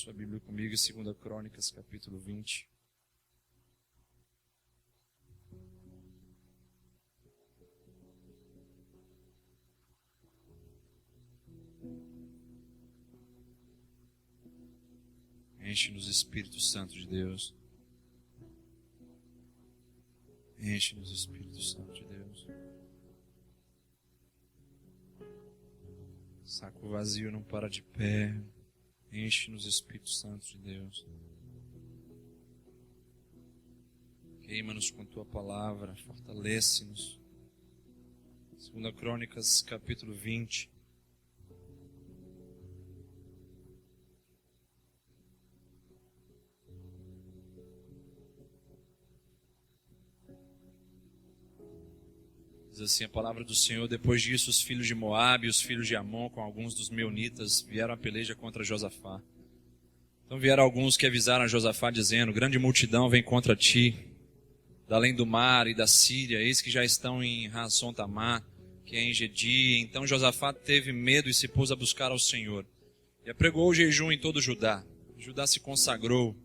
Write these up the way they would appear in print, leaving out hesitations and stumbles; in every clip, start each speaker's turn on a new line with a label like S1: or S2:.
S1: sua Bíblia comigo em 2 Crônicas, capítulo 20. Enche-nos, Espírito Santo de Deus. Enche-nos, Espírito Santo de Deus. Saco vazio não para de pé. Enche-nos, Espírito Santo de Deus. Queima-nos com tua palavra, fortalece-nos. 2 Crônicas, capítulo 20. Diz assim a palavra do Senhor: depois disso, os filhos de Moabe e os filhos de Amon, com alguns dos meunitas, vieram à peleja contra Josafá. Então vieram alguns que avisaram a Josafá, dizendo: grande multidão vem contra ti, da além do mar e da Síria, eis que já estão em Hazon Tamar, que é em Gedi. Então Josafá teve medo e se pôs a buscar ao Senhor. E apregou o jejum em todo Judá. Judá se consagrou,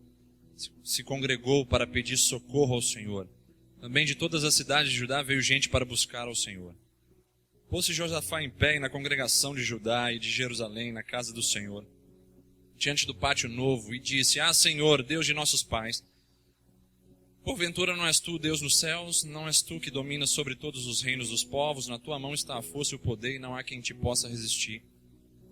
S1: se congregou para pedir socorro ao Senhor. Também de todas as cidades de Judá veio gente para buscar ao Senhor. Pôs-se Josafá em pé na congregação de Judá e de Jerusalém, na casa do Senhor, diante do pátio novo, e disse: ah, Senhor, Deus de nossos pais, porventura não és tu Deus nos céus? Não és tu que dominas sobre todos os reinos dos povos? Na tua mão está a força e o poder, e não há quem te possa resistir.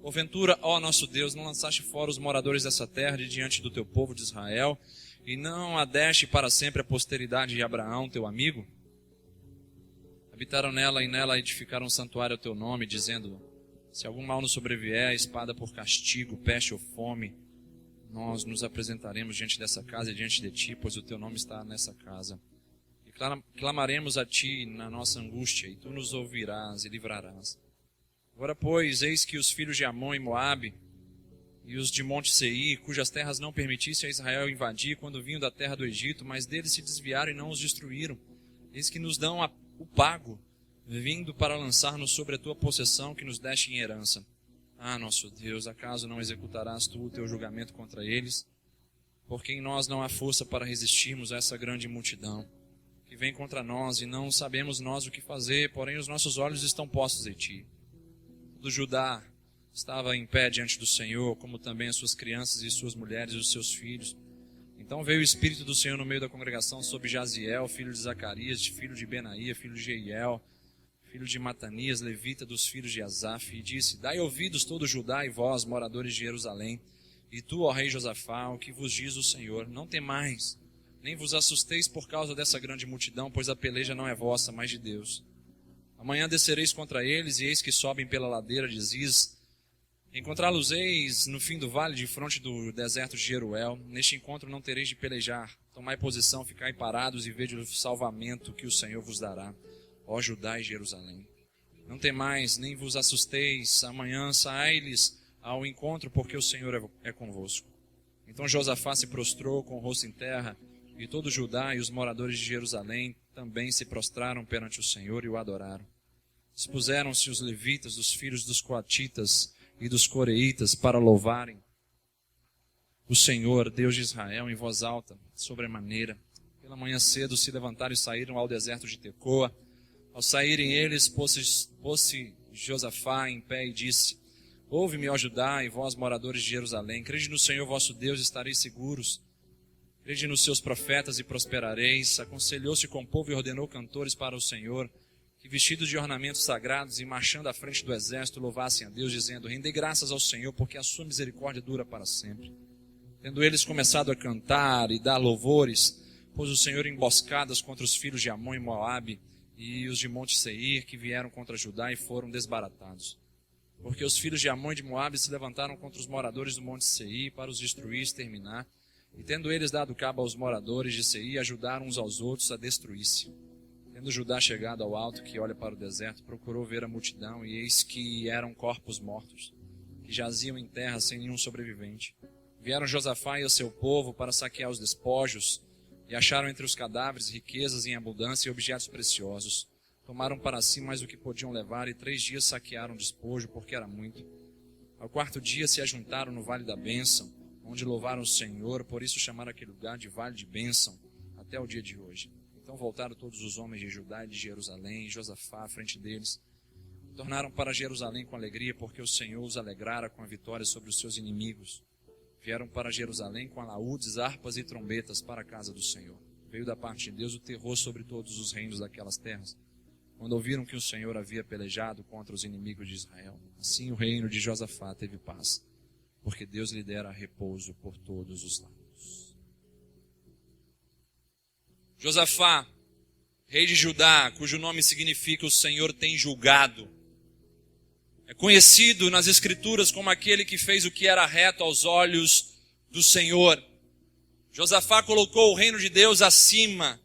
S1: Porventura, ó nosso Deus, não lançaste fora os moradores dessa terra de diante do teu povo de Israel, e não a deste para sempre a posteridade de Abraão, teu amigo? Habitaram nela e nela edificaram um santuário ao teu nome, dizendo: se algum mal nos sobrevier, espada por castigo, peste ou fome, nós nos apresentaremos diante dessa casa e diante de ti, pois o teu nome está nessa casa. E clamaremos a ti na nossa angústia, e tu nos ouvirás e livrarás. Agora, pois, eis que os filhos de Amon e Moabe e os de Monte Seir, cujas terras não permitisse a Israel invadir quando vinham da terra do Egito, mas deles se desviaram e não os destruíram. Eis que nos dão o pago, vindo para lançar-nos sobre a tua possessão que nos deste em herança. Ah, nosso Deus, acaso não executarás tu o teu julgamento contra eles? Porque em nós não há força para resistirmos a essa grande multidão que vem contra nós, e não sabemos nós o que fazer, porém os nossos olhos estão postos em ti. Do Judá estava em pé diante do Senhor, como também as suas crianças e suas mulheres e os seus filhos. Então veio o Espírito do Senhor no meio da congregação sobre Jaziel, filho de Zacarias, filho de Benaía, filho de Jeiel, filho de Matanias, levita dos filhos de Asaf, e disse: dai ouvidos todo Judá e vós, moradores de Jerusalém, e tu, ó rei Josafá, o que vos diz o Senhor: não temais, nem vos assusteis por causa dessa grande multidão, pois a peleja não é vossa, mas de Deus. Amanhã descereis contra eles, e eis que sobem pela ladeira de Ziz. Encontrá-los-eis no fim do vale, de fronte do deserto de Jeruel. Neste encontro não tereis de pelejar. Tomai posição, ficai parados e vede o salvamento que o Senhor vos dará, ó Judá e Jerusalém. Não temais, nem vos assusteis. Amanhã sai-lhes ao encontro, porque o Senhor é convosco. Então Josafá se prostrou com o rosto em terra, e todo Judá e os moradores de Jerusalém também se prostraram perante o Senhor e o adoraram. Dispuseram-se os levitas, dos filhos dos coatitas e dos coreitas, para louvarem o Senhor, Deus de Israel, em voz alta, sobremaneira. Pela manhã cedo se levantaram e saíram ao deserto de Tecoa. Ao saírem eles, pôs-se Josafá em pé e disse: ouve-me, ó Judá, e vós, moradores de Jerusalém, crede no Senhor vosso Deus e estareis seguros. Crede nos seus profetas e prosperareis. Aconselhou-se com o povo e ordenou cantores para o Senhor, que vestidos de ornamentos sagrados e marchando à frente do exército louvassem a Deus, dizendo: rendei graças ao Senhor, porque a sua misericórdia dura para sempre. Tendo eles começado a cantar e dar louvores, pôs o Senhor emboscadas contra os filhos de Amon e Moabe e os de Monte Seir, que vieram contra Judá e foram desbaratados. Porque os filhos de Amon e de Moabe se levantaram contra os moradores do Monte Seir para os destruir e exterminar. E tendo eles dado cabo aos moradores de Seir, ajudaram uns aos outros a destruir-se. Tendo Judá chegado ao alto que olha para o deserto, procurou ver a multidão, e eis que eram corpos mortos, que jaziam em terra sem nenhum sobrevivente. Vieram Josafá e o seu povo para saquear os despojos, e acharam entre os cadáveres riquezas em abundância e objetos preciosos. Tomaram para si mais do que podiam levar, e 3 dias saquearam o despojo, porque era muito. Ao 4º dia se ajuntaram no vale da bênção, onde louvaram o Senhor, por isso chamaram aquele lugar de Vale de Bênção, até o dia de hoje. Então voltaram todos os homens de Judá e de Jerusalém, e Josafá à frente deles. Tornaram para Jerusalém com alegria, porque o Senhor os alegrara com a vitória sobre os seus inimigos. Vieram para Jerusalém com alaúdes, harpas e trombetas para a casa do Senhor. Veio da parte de Deus o terror sobre todos os reinos daquelas terras, quando ouviram que o Senhor havia pelejado contra os inimigos de Israel. Assim o reino de Josafá teve paz, porque Deus lhe dera repouso por todos os lados. Josafá, rei de Judá, cujo nome significa o Senhor tem julgado, é conhecido nas Escrituras como aquele que fez o que era reto aos olhos do Senhor. Josafá colocou o reino de Deus acima,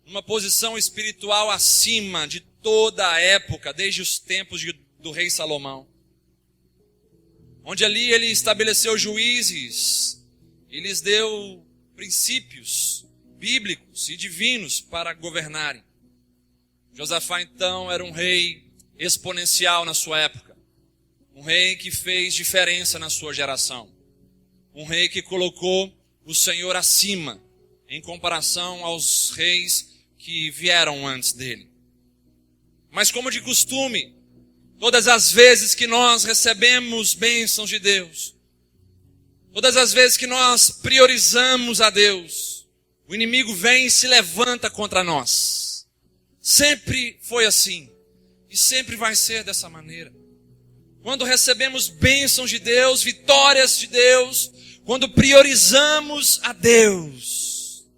S1: numa posição espiritual acima de toda a época, desde os tempos do rei Salomão. Onde ali ele estabeleceu juízes e lhes deu princípios bíblicos e divinos para governarem. Josafá então era um rei exponencial na sua época, um rei que fez diferença na sua geração, um rei que colocou o Senhor acima em comparação aos reis que vieram antes dele. Mas como de costume, todas as vezes que nós recebemos bênçãos de Deus, todas as vezes que nós priorizamos a Deus, o inimigo vem e se levanta contra nós. Sempre foi assim. E sempre vai ser dessa maneira. Quando recebemos bênçãos de Deus, vitórias de Deus, quando priorizamos a Deus,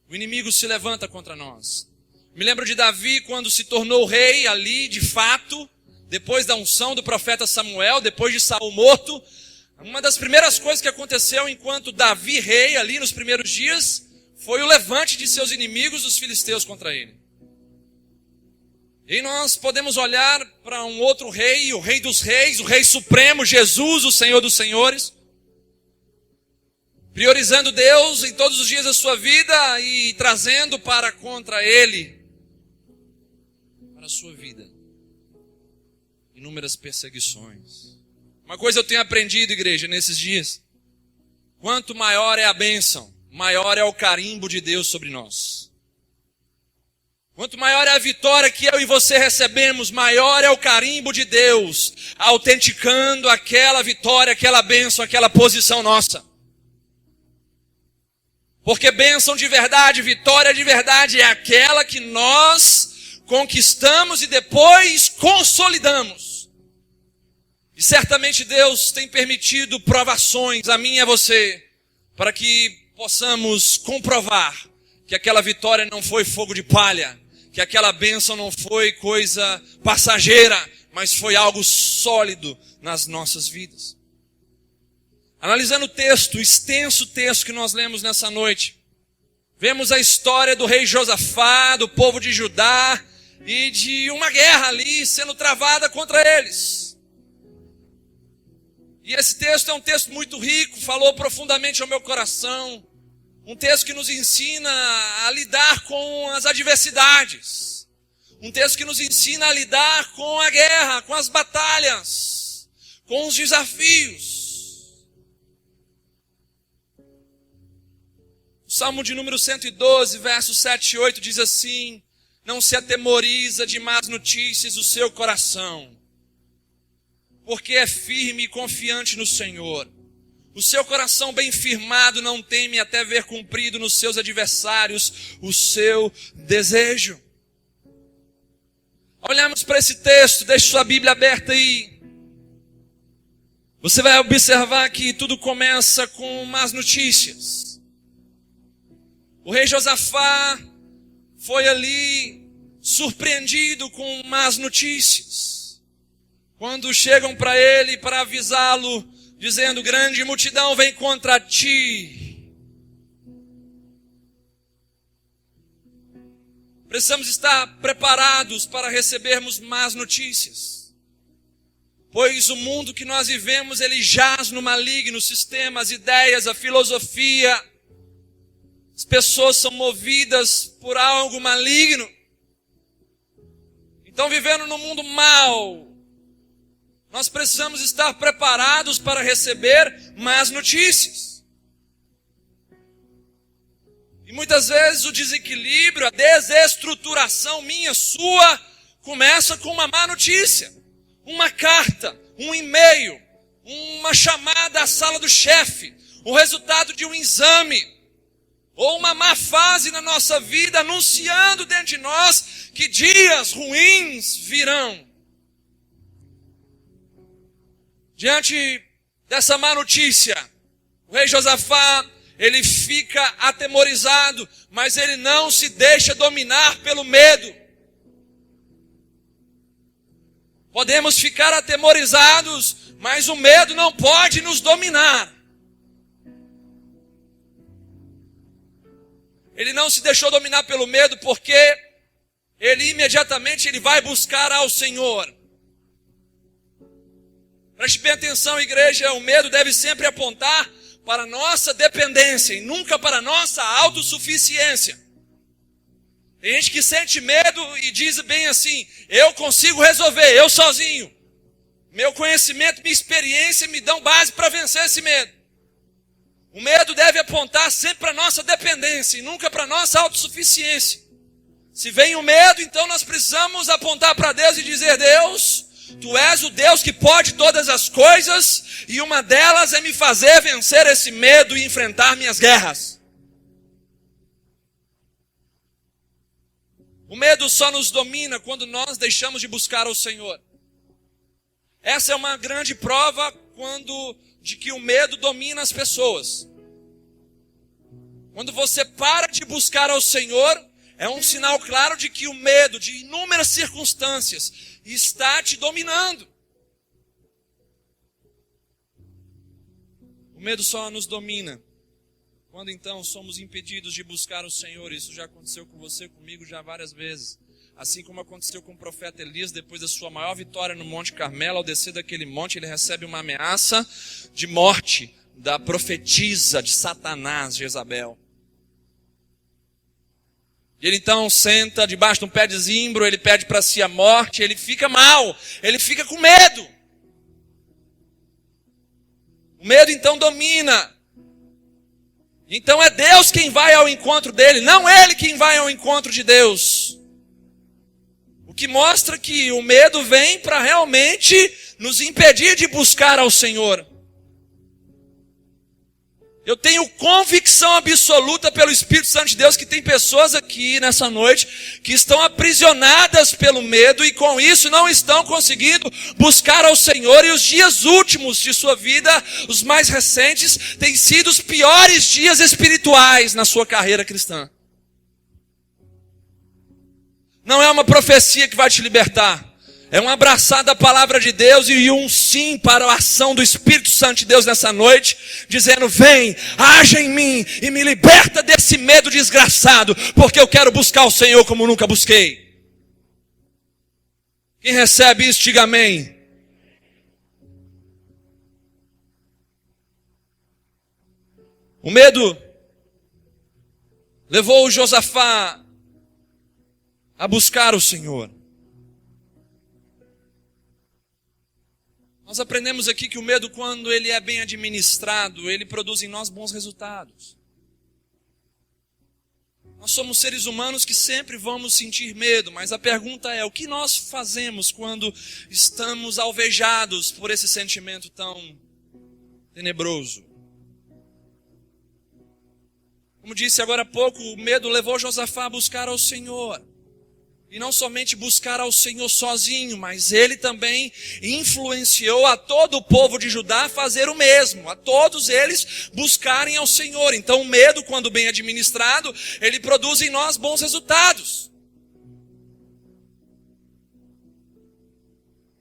S1: o inimigo se levanta contra nós. Me lembro de Davi quando se tornou rei ali, de fato, depois da unção do profeta Samuel, depois de Saul morto. Uma das primeiras coisas que aconteceu enquanto Davi rei ali nos primeiros dias, foi o levante de seus inimigos, os filisteus, contra ele. E nós podemos olhar para um outro rei, o rei dos reis, o rei supremo, Jesus, o Senhor dos senhores, priorizando Deus em todos os dias da sua vida e trazendo para contra ele, para a sua vida, inúmeras perseguições. Uma coisa eu tenho aprendido, igreja, nesses dias: quanto maior é a bênção, maior é o carimbo de Deus sobre nós. Quanto maior é a vitória que eu e você recebemos, maior é o carimbo de Deus, autenticando aquela vitória, aquela bênção, aquela posição nossa. Porque bênção de verdade, vitória de verdade é aquela que nós conquistamos e depois consolidamos. E certamente Deus tem permitido provações a mim e a você, para que possamos comprovar que aquela vitória não foi fogo de palha, que aquela bênção não foi coisa passageira, mas foi algo sólido nas nossas vidas. Analisando o texto, o extenso texto que nós lemos nessa noite, vemos a história do rei Josafá, do povo de Judá, e de uma guerra ali sendo travada contra eles. E esse texto é um texto muito rico, falou profundamente ao meu coração. Um texto que nos ensina a lidar com as adversidades. Um texto que nos ensina a lidar com a guerra, com as batalhas, com os desafios. O Salmo de número 112, versos 7 e 8 diz assim: não se atemoriza de más notícias o seu coração, porque é firme e confiante no Senhor. O seu coração bem firmado não teme até ver cumprido nos seus adversários o seu desejo. Olhamos para esse texto, deixe sua Bíblia aberta aí. Você vai observar que tudo começa com más notícias. O rei Josafá foi ali surpreendido com más notícias. Quando chegam para ele para avisá-lo, dizendo: grande multidão vem contra ti. Precisamos estar preparados para recebermos más notícias. Pois o mundo que nós vivemos, ele jaz no maligno, os sistemas, as ideias, a filosofia. As pessoas são movidas por algo maligno. Então, vivendo num mundo mau, Nós precisamos estar preparados para receber más notícias. E muitas vezes o desequilíbrio, a desestruturação minha, sua, começa com uma má notícia. Uma carta, um e-mail, uma chamada à sala do chefe, o resultado de um exame, ou uma má fase na nossa vida, anunciando dentro de nós que dias ruins virão. Diante dessa má notícia, o rei Josafá, ele fica atemorizado, mas ele não se deixa dominar pelo medo. Podemos ficar atemorizados, mas o medo não pode nos dominar. Ele não se deixou dominar pelo medo porque ele imediatamente vai buscar ao Senhor. Preste bem atenção, igreja, o medo deve sempre apontar para a nossa dependência e nunca para a nossa autossuficiência. Tem gente que sente medo e diz bem assim: eu consigo resolver, eu sozinho. Meu conhecimento, minha experiência me dão base para vencer esse medo. O medo deve apontar sempre para a nossa dependência e nunca para a nossa autossuficiência. Se vem o medo, então nós precisamos apontar para Deus e dizer: Deus, Tu és o Deus que pode todas as coisas, e uma delas é me fazer vencer esse medo e enfrentar minhas guerras. O medo só nos domina quando nós deixamos de buscar o Senhor. Essa é uma grande prova de que o medo domina as pessoas. Quando você para de buscar ao Senhor, é um sinal claro de que o medo de inúmeras circunstâncias está te dominando. O medo só nos domina quando então somos impedidos de buscar o Senhor. Isso já aconteceu com você, comigo já várias vezes. Assim como aconteceu com o profeta Elias, depois da sua maior vitória no Monte Carmelo, ao descer daquele monte, ele recebe uma ameaça de morte da profetisa de Satanás, Jezabel. Ele então senta debaixo de um pé de zimbro, ele pede para si a morte, ele fica mal, ele fica com medo. O medo então domina. Então é Deus quem vai ao encontro dele, não ele quem vai ao encontro de Deus. O que mostra que o medo vem para realmente nos impedir de buscar ao Senhor. Eu tenho convicção absoluta pelo Espírito Santo de Deus que tem pessoas aqui nessa noite que estão aprisionadas pelo medo e com isso não estão conseguindo buscar ao Senhor. E os dias últimos de sua vida, os mais recentes, têm sido os piores dias espirituais na sua carreira cristã. Não é uma profecia que vai te libertar. É um abraçar da palavra de Deus e um sim para a ação do Espírito Santo de Deus nessa noite, dizendo: vem, haja em mim e me liberta desse medo desgraçado, porque eu quero buscar o Senhor como nunca busquei. Quem recebe isso, diga amém. O medo levou o Josafá a buscar o Senhor. Nós aprendemos aqui que o medo, quando ele é bem administrado, ele produz em nós bons resultados. Nós somos seres humanos que sempre vamos sentir medo, mas a pergunta é: o que nós fazemos quando estamos alvejados por esse sentimento tão tenebroso? Como disse agora há pouco, o medo levou Josafá a buscar ao Senhor. E não somente buscar ao Senhor sozinho, mas ele também influenciou a todo o povo de Judá a fazer o mesmo, a todos eles buscarem ao Senhor. Então o medo, quando bem administrado, ele produz em nós bons resultados.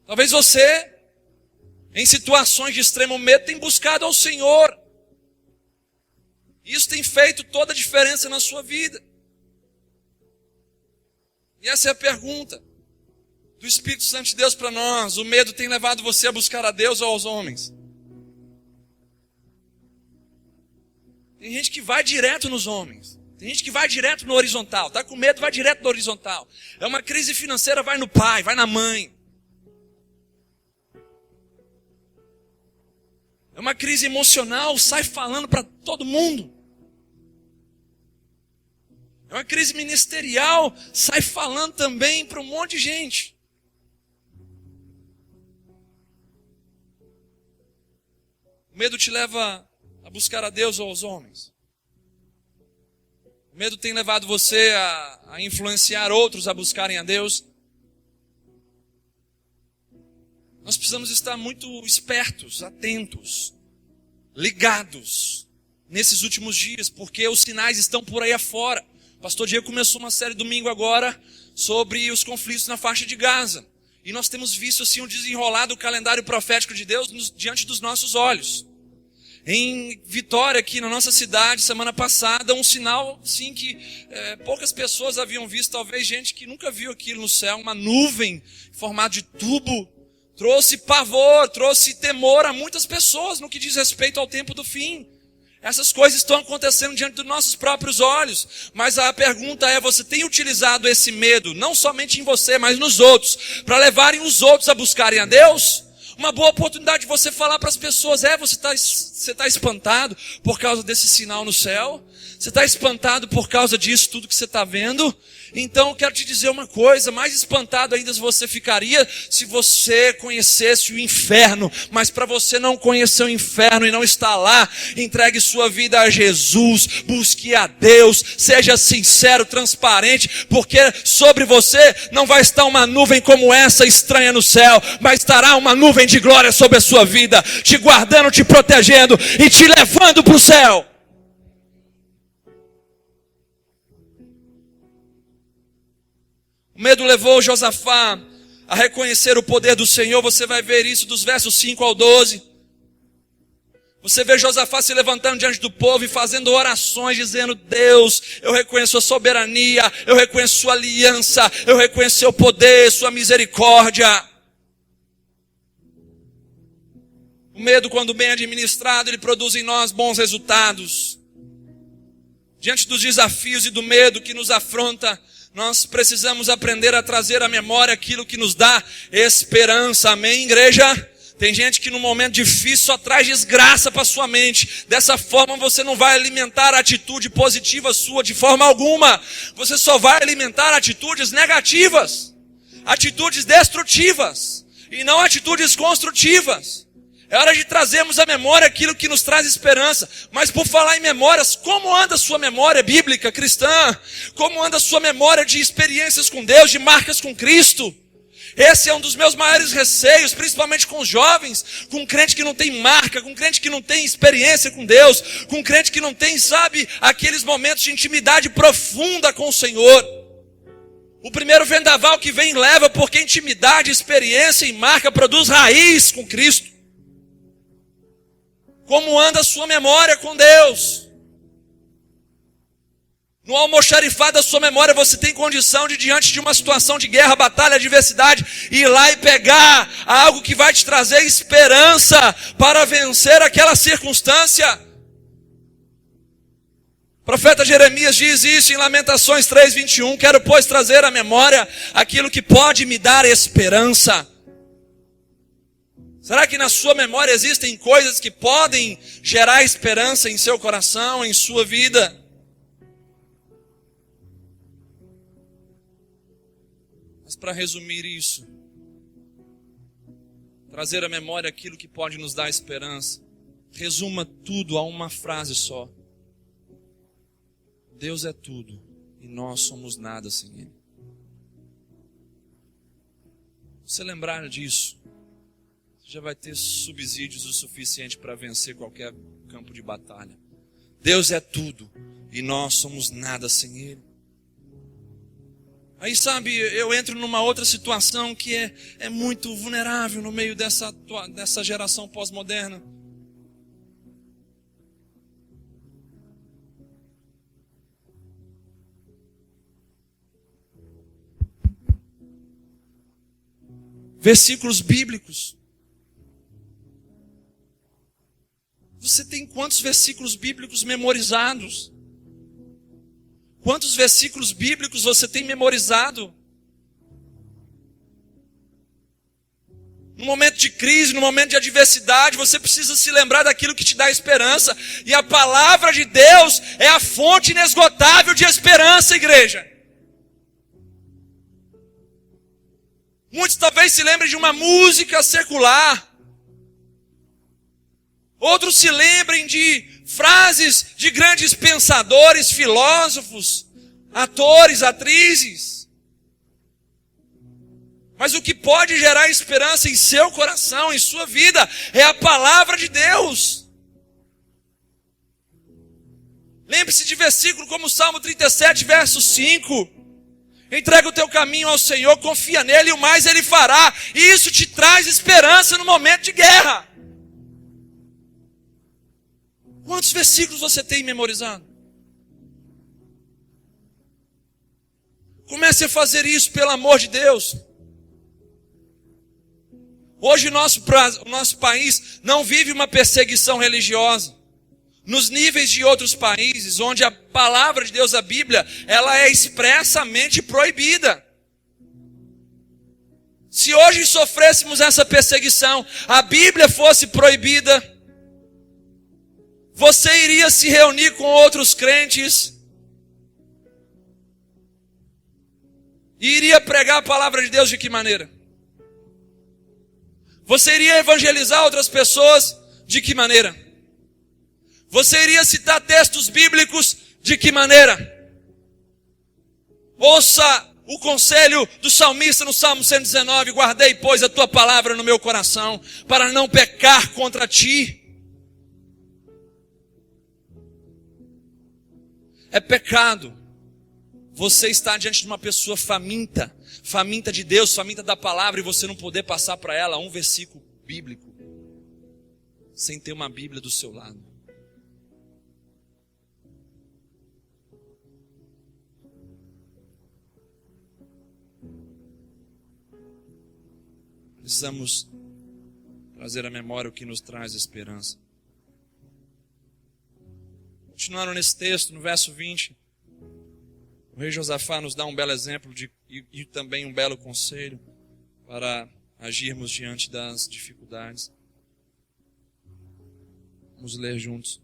S1: Talvez você, em situações de extremo medo, tenha buscado ao Senhor. Isso tem feito toda a diferença na sua vida. E essa é a pergunta do Espírito Santo de Deus para nós. O medo tem levado você a buscar a Deus ou aos homens? Tem gente que vai direto nos homens. Tem gente que vai direto no horizontal. Está com medo, vai direto no horizontal. É uma crise financeira, vai no pai, vai na mãe. É uma crise emocional, sai falando para todo mundo. É uma crise ministerial, sai falando também para um monte de gente. O medo te leva a buscar a Deus ou aos homens. O medo tem levado você a influenciar outros a buscarem a Deus. Nós precisamos estar muito espertos, atentos, ligados nesses últimos dias, porque os sinais estão por aí afora. O pastor Diego começou uma série domingo agora sobre os conflitos na faixa de Gaza. E nós temos visto assim um desenrolar do calendário profético de Deus diante dos nossos olhos. Em Vitória, aqui na nossa cidade, semana passada, um sinal sim que poucas pessoas haviam visto, talvez gente que nunca viu aquilo no céu, uma nuvem em formato de tubo. Trouxe pavor, trouxe temor a muitas pessoas no que diz respeito ao tempo do fim. Essas coisas estão acontecendo diante dos nossos próprios olhos. Mas a pergunta é, você tem utilizado esse medo, não somente em você, mas nos outros, para levarem os outros a buscarem a Deus? Uma boa oportunidade de você falar para as pessoas, você está espantado por causa desse sinal no céu? Você está espantado por causa disso, tudo que você está vendo? Então eu quero te dizer uma coisa, mais espantado ainda você ficaria se você conhecesse o inferno. Mas para você não conhecer o inferno e não estar lá, entregue sua vida a Jesus, busque a Deus, seja sincero, transparente, porque sobre você não vai estar uma nuvem como essa estranha no céu, mas estará uma nuvem de glória sobre a sua vida, te guardando, te protegendo e te levando para o céu. O medo levou Josafá a reconhecer o poder do Senhor. Você vai ver isso dos versos 5 ao 12. Você vê Josafá se levantando diante do povo e fazendo orações, dizendo: Deus, eu reconheço a soberania, eu reconheço sua aliança, eu reconheço seu poder, sua misericórdia. O medo, quando bem administrado, ele produz em nós bons resultados. Diante dos desafios e do medo que nos afronta, nós precisamos aprender a trazer à memória aquilo que nos dá esperança. Amém, igreja? Tem gente que no momento difícil só traz desgraça para sua mente. Dessa forma você não vai alimentar a atitude positiva sua de forma alguma. Você só vai alimentar atitudes negativas, atitudes destrutivas e não atitudes construtivas. É hora de trazermos à memória aquilo que nos traz esperança. Mas por falar em memórias, como anda a sua memória bíblica cristã? Como anda a sua memória de experiências com Deus, de marcas com Cristo? Esse é um dos meus maiores receios, principalmente com os jovens, com crente que não tem marca, com crente que não tem experiência com Deus, com crente que não tem, sabe, aqueles momentos de intimidade profunda com o Senhor. O primeiro vendaval que vem leva, porque intimidade, experiência e marca produz raiz com Cristo. Como anda a sua memória com Deus? No almoxarifado da sua memória você tem condição de, diante de uma situação de guerra, batalha, adversidade, ir lá e pegar algo que vai te trazer esperança para vencer aquela circunstância. O profeta Jeremias diz isso em Lamentações 3:21, quero pois trazer à memória aquilo que pode me dar esperança. Será que na sua memória existem coisas que podem gerar esperança em seu coração, em sua vida? Mas para resumir isso, trazer à memória aquilo que pode nos dar esperança, resuma tudo a uma frase só: Deus é tudo e nós somos nada sem Ele. Se você lembrar disso, já vai ter subsídios o suficiente para vencer qualquer campo de batalha. Deus é tudo e nós somos nada sem Ele. Aí, sabe, eu entro numa outra situação que é muito vulnerável no meio dessa geração pós-moderna. Versículos bíblicos. Você tem quantos versículos bíblicos memorizados? Quantos versículos bíblicos você tem memorizado? No momento de crise, no momento de adversidade, você precisa se lembrar daquilo que te dá esperança. E a palavra de Deus é a fonte inesgotável de esperança, igreja. Muitos talvez se lembrem de uma música secular. Outros se lembrem de frases de grandes pensadores, filósofos, atores, atrizes. Mas o que pode gerar esperança em seu coração, em sua vida, é a palavra de Deus. Lembre-se de versículo como o Salmo 37, verso 5. Entrega o teu caminho ao Senhor, confia nele e o mais ele fará. E isso te traz esperança no momento de guerra. Quantos versículos você tem memorizado? Comece a fazer isso, pelo amor de Deus. Hoje o nosso país não vive uma perseguição religiosa. Nos níveis de outros países, onde a palavra de Deus, a Bíblia, ela é expressamente proibida. Se hoje sofrêssemos essa perseguição, a Bíblia fosse proibida, você iria se reunir com outros crentes e iria pregar a palavra de Deus de que maneira? Você iria evangelizar outras pessoas de que maneira? Você iria citar textos bíblicos de que maneira? Ouça o conselho do salmista no Salmo 119, guardei, pois, a tua palavra no meu coração, para não pecar contra ti. É pecado você estar diante de uma pessoa faminta de Deus, faminta da palavra, e você não poder passar para ela um versículo bíblico, sem ter uma Bíblia do seu lado. Precisamos trazer à memória o que nos traz esperança. Continuando nesse texto, no verso 20, o rei Josafá nos dá um belo exemplo e também um belo conselho para agirmos diante das dificuldades. Vamos ler juntos.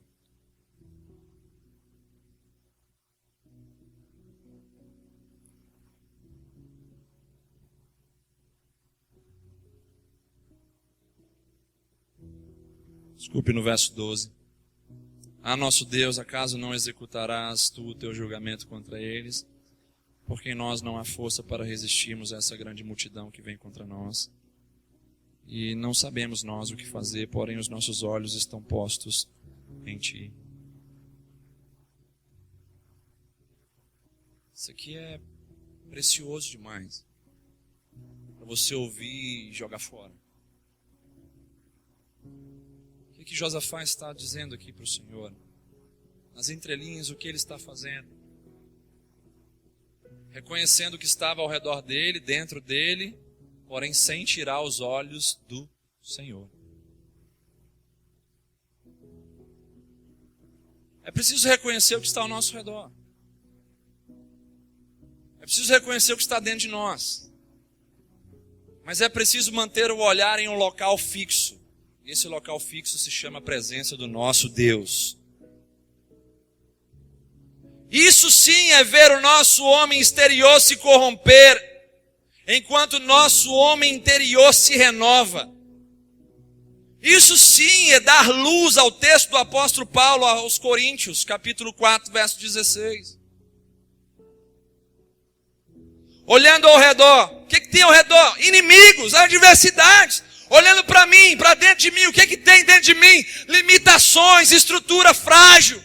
S1: Desculpe, no verso 12. Ah, nosso Deus, acaso não executarás tu o teu julgamento contra eles? Porque em nós não há força para resistirmos a essa grande multidão que vem contra nós. E não sabemos nós o que fazer, porém os nossos olhos estão postos em ti. Isso aqui é precioso demais para você ouvir e jogar fora. O que Josafá está dizendo aqui para o Senhor? Nas entrelinhas, o que ele está fazendo? Reconhecendo o que estava ao redor dele, dentro dele, porém sem tirar os olhos do Senhor. É preciso reconhecer o que está ao nosso redor. É preciso reconhecer o que está dentro de nós. Mas é preciso manter o olhar em um local fixo. Esse local fixo se chama a presença do nosso Deus. Isso sim é ver o nosso homem exterior se corromper, enquanto o nosso homem interior se renova. Isso sim é dar luz ao texto do apóstolo Paulo aos Coríntios, capítulo 4, verso 16. Olhando ao redor, o que tem ao redor? Inimigos, adversidades. Olhando para mim, para dentro de mim, o que tem dentro de mim? Limitações, estrutura frágil.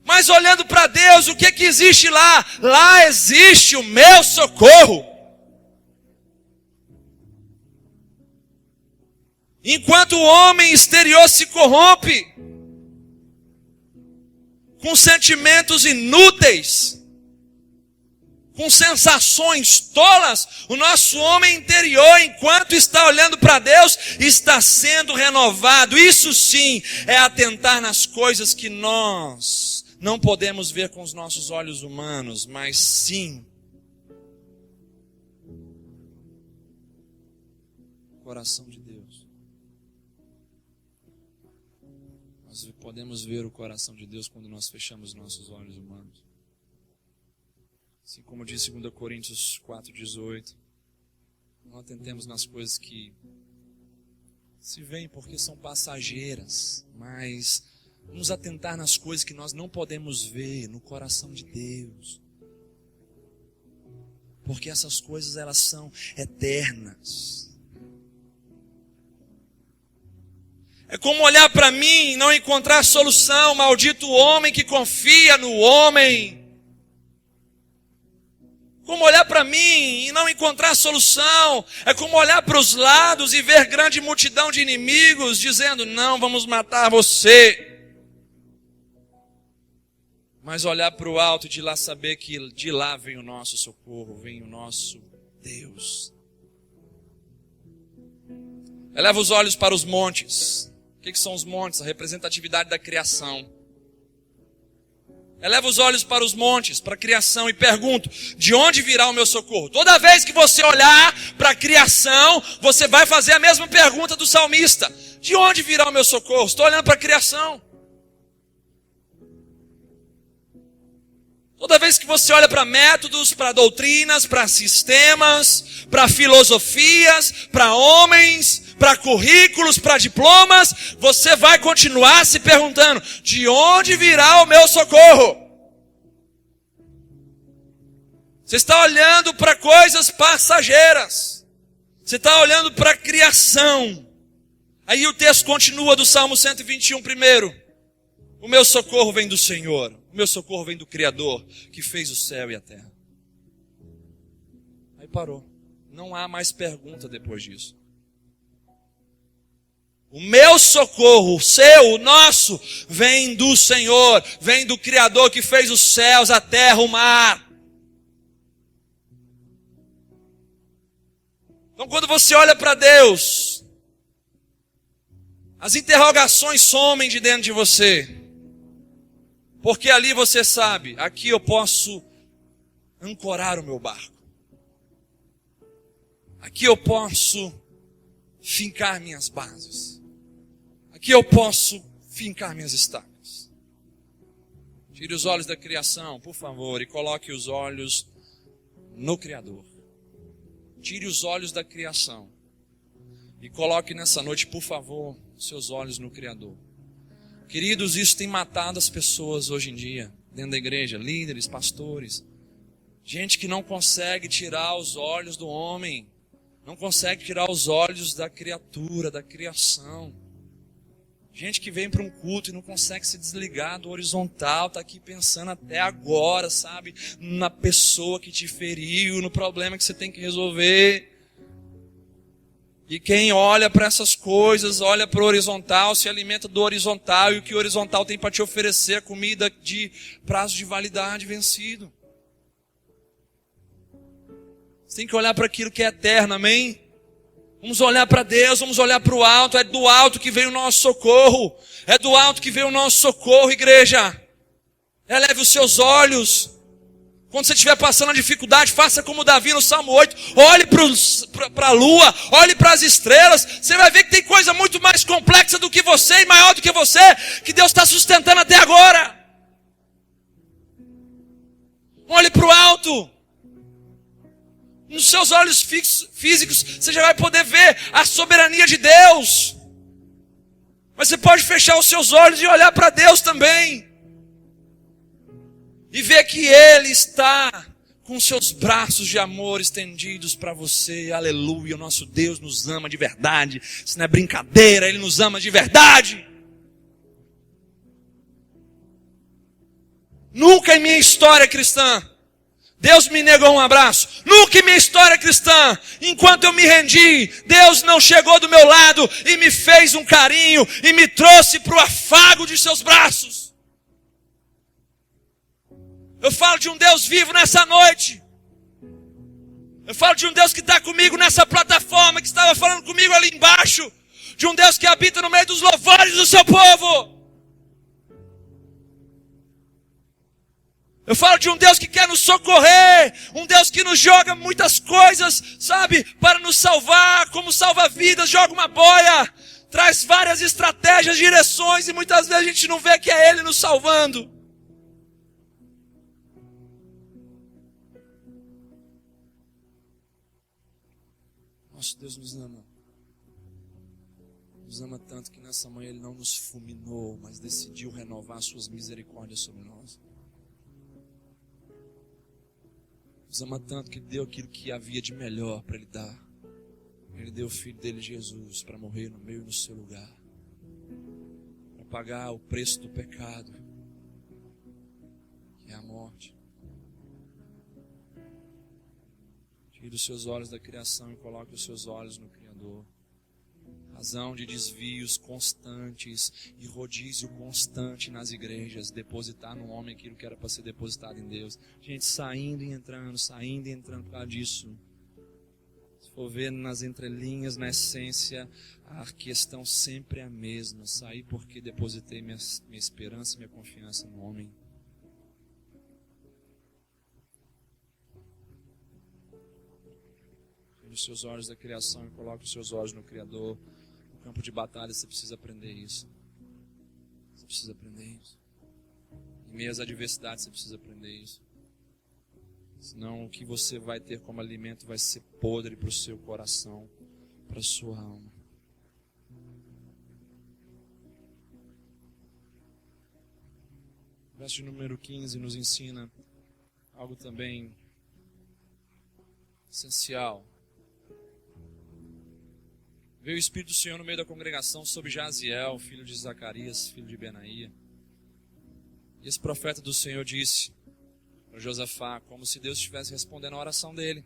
S1: Mas olhando para Deus, o que existe lá? Lá existe o meu socorro. Enquanto o homem exterior se corrompe, com sentimentos inúteis, com sensações tolas, o nosso homem interior, enquanto está olhando para Deus, está sendo renovado. Isso sim é atentar nas coisas que nós não podemos ver com os nossos olhos humanos, mas sim coração de Deus. Nós podemos ver o coração de Deus quando nós fechamos nossos olhos humanos. Assim como diz 2 Coríntios 4,18, não atentemos nas coisas que se veem porque são passageiras, mas vamos atentar nas coisas que nós não podemos ver no coração de Deus. Porque essas coisas, elas são eternas. É como olhar para mim e não encontrar solução. Maldito o homem que confia no homem. Como olhar para mim e não encontrar solução. É como olhar para os lados e ver grande multidão de inimigos dizendo, não, vamos matar você. Mas olhar para o alto e de lá saber que de lá vem o nosso socorro, vem o nosso Deus. Eleva os olhos para os montes. O que são os montes? A representatividade da criação. Eleva os olhos para os montes, para a criação e pergunto, de onde virá o meu socorro? Toda vez que você olhar para a criação, você vai fazer a mesma pergunta do salmista. De onde virá o meu socorro? Estou olhando para a criação. Toda vez que você olha para métodos, para doutrinas, para sistemas, para filosofias, para homens, para currículos, para diplomas, você vai continuar se perguntando, de onde virá o meu socorro? Você está olhando para coisas passageiras. Você está olhando para a criação. Aí o texto continua do Salmo 121 primeiro. O meu socorro vem do Senhor. O meu socorro vem do Criador, que fez o céu e a terra. Aí parou. Não há mais pergunta depois disso. O meu socorro, o seu, o nosso, vem do Senhor, vem do Criador que fez os céus, a terra, o mar. Então quando você olha para Deus, as interrogações somem de dentro de você. Porque ali você sabe, aqui eu posso ancorar o meu barco. Aqui eu posso fincar minhas bases. Aqui eu posso fincar minhas estacas. Tire os olhos da criação, por favor, e coloque os olhos no Criador. Tire os olhos da criação e coloque nessa noite, por favor, seus olhos no Criador. Queridos, isso tem matado as pessoas hoje em dia, dentro da igreja, líderes, pastores. Gente que não consegue tirar os olhos do homem, não consegue tirar os olhos da criatura, da criação. Gente que vem para um culto e não consegue se desligar do horizontal, está aqui pensando até agora, sabe? Na pessoa que te feriu, no problema que você tem que resolver. E quem olha para essas coisas, olha para o horizontal, se alimenta do horizontal, e o que o horizontal tem para te oferecer é comida de prazo de validade vencido. Você tem que olhar para aquilo que é eterno, amém? Vamos olhar para Deus, vamos olhar para o alto, é do alto que vem o nosso socorro. É do alto que vem o nosso socorro, igreja. Eleve os seus olhos. Quando você estiver passando a dificuldade, faça como Davi no Salmo 8. Olhe para a lua, olhe para as estrelas. Você vai ver que tem coisa muito mais complexa do que você e maior do que você, que Deus está sustentando até agora. Olhe para o alto. Nos seus olhos físicos, você já vai poder ver a soberania de Deus. Mas você pode fechar os seus olhos e olhar para Deus também. E ver que Ele está com seus braços de amor estendidos para você. Aleluia, o nosso Deus nos ama de verdade. Isso não é brincadeira, Ele nos ama de verdade. Nunca em minha história cristã, Deus me negou um abraço. Nunca em minha história cristã, enquanto eu me rendi, Deus não chegou do meu lado e me fez um carinho e me trouxe para o afago de seus braços. Eu falo de um Deus vivo nessa noite. Eu falo de um Deus que está comigo nessa plataforma, que estava falando comigo ali embaixo. De um Deus que habita no meio dos louvores do seu povo. Eu falo de um Deus que quer nos socorrer, um Deus que nos joga muitas coisas, sabe, para nos salvar, como salva-vidas, joga uma boia, traz várias estratégias, direções, e muitas vezes a gente não vê que é Ele nos salvando. Nosso Deus nos ama. Nos ama tanto que nessa manhã Ele não nos fulminou, mas decidiu renovar suas misericórdias sobre nós. Nos ama tanto que deu aquilo que havia de melhor para Ele dar. Ele deu o Filho dele, Jesus, para morrer no meu e no seu lugar. Para pagar o preço do pecado, que é a morte. Tire os seus olhos da criação e coloque os seus olhos no Criador. Razão de desvios constantes e rodízio constante nas igrejas, depositar no homem aquilo que era para ser depositado em Deus. Gente saindo e entrando por causa disso. Se for ver nas entrelinhas, na essência, a questão sempre é a mesma. Saí porque depositei minha esperança e minha confiança no homem. Tire os seus olhos da criação e coloque os seus olhos no Criador. Campo de batalha, você precisa aprender isso. Você precisa aprender isso. Em meio às adversidades, você precisa aprender isso. Senão o que você vai ter como alimento vai ser podre para o seu coração, para a sua alma. O verso de número 15 nos ensina algo também essencial. Veio o Espírito do Senhor no meio da congregação sobre Jaziel, filho de Zacarias, filho de Benaía. E esse profeta do Senhor disse para Josafá, como se Deus estivesse respondendo a oração dele.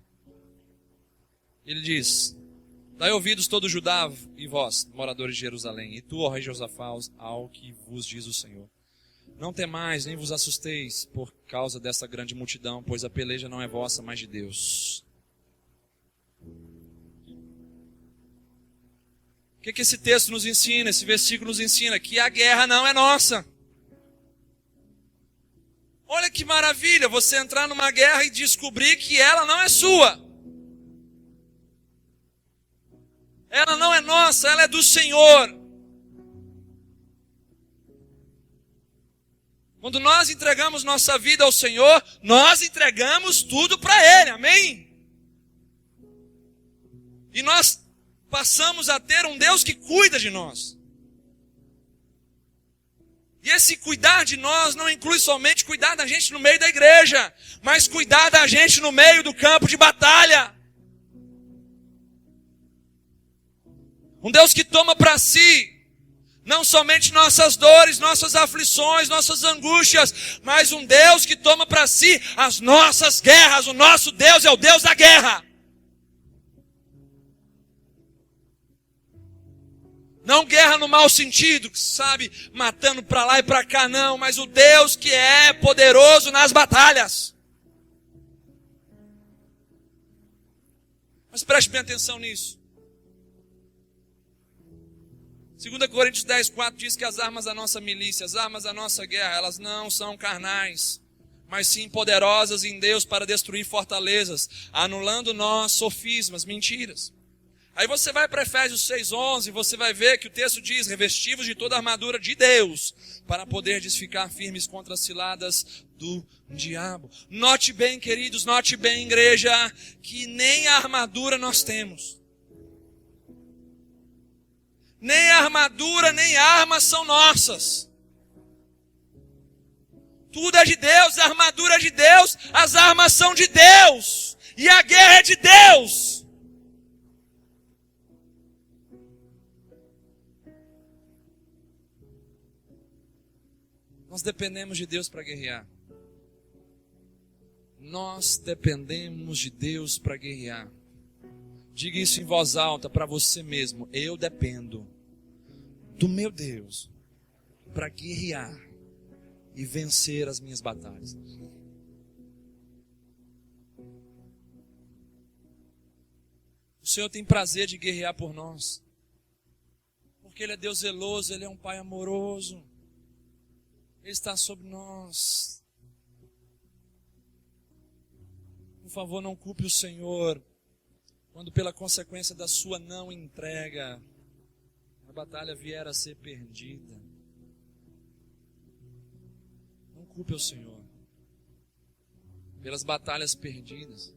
S1: Ele diz: dai ouvidos todo Judá e vós, moradores de Jerusalém, e tu, ó rei Josafá, ao que vos diz o Senhor. Não temais, nem vos assusteis por causa dessa grande multidão, pois a peleja não é vossa, mas de Deus. O que esse texto nos ensina? Esse versículo nos ensina que a guerra não é nossa. Olha que maravilha você entrar numa guerra e descobrir que ela não é sua. Ela não é nossa, ela é do Senhor. Quando nós entregamos nossa vida ao Senhor, nós entregamos tudo para Ele, amém? E nós passamos a ter um Deus que cuida de nós. E esse cuidar de nós não inclui somente cuidar da gente no meio da igreja, mas cuidar da gente no meio do campo de batalha. Um Deus que toma para si não somente nossas dores, nossas aflições, nossas angústias, mas um Deus que toma para si as nossas guerras. O nosso Deus é o Deus da guerra. Não guerra no mau sentido, sabe, matando para lá e para cá, não, mas o Deus que é poderoso nas batalhas. Mas preste bem atenção nisso. 2 Coríntios 10, 4 diz que as armas da nossa milícia, as armas da nossa guerra, elas não são carnais, mas sim poderosas em Deus para destruir fortalezas, anulando nós sofismas, mentiras. Aí você vai para Efésios 6:11, você vai ver que o texto diz: revestivos de toda a armadura de Deus, para poderdes ficar firmes contra as ciladas do diabo. Note bem, queridos, note bem, igreja, que nem a armadura nós temos. Nem a armadura, nem a arma são nossas. Tudo é de Deus, a armadura é de Deus, as armas são de Deus, e a guerra é de Deus. Nós dependemos de Deus para guerrear. Nós dependemos de Deus para guerrear. Diga isso em voz alta para você mesmo. Eu dependo do meu Deus para guerrear e vencer as minhas batalhas. O Senhor tem prazer de guerrear por nós. Porque Ele é Deus zeloso, Ele é um Pai amoroso. Ele está sobre nós. Por favor, não culpe o Senhor quando pela consequência da sua não entrega, a batalha vier a ser perdida. Não culpe o Senhor pelas batalhas perdidas,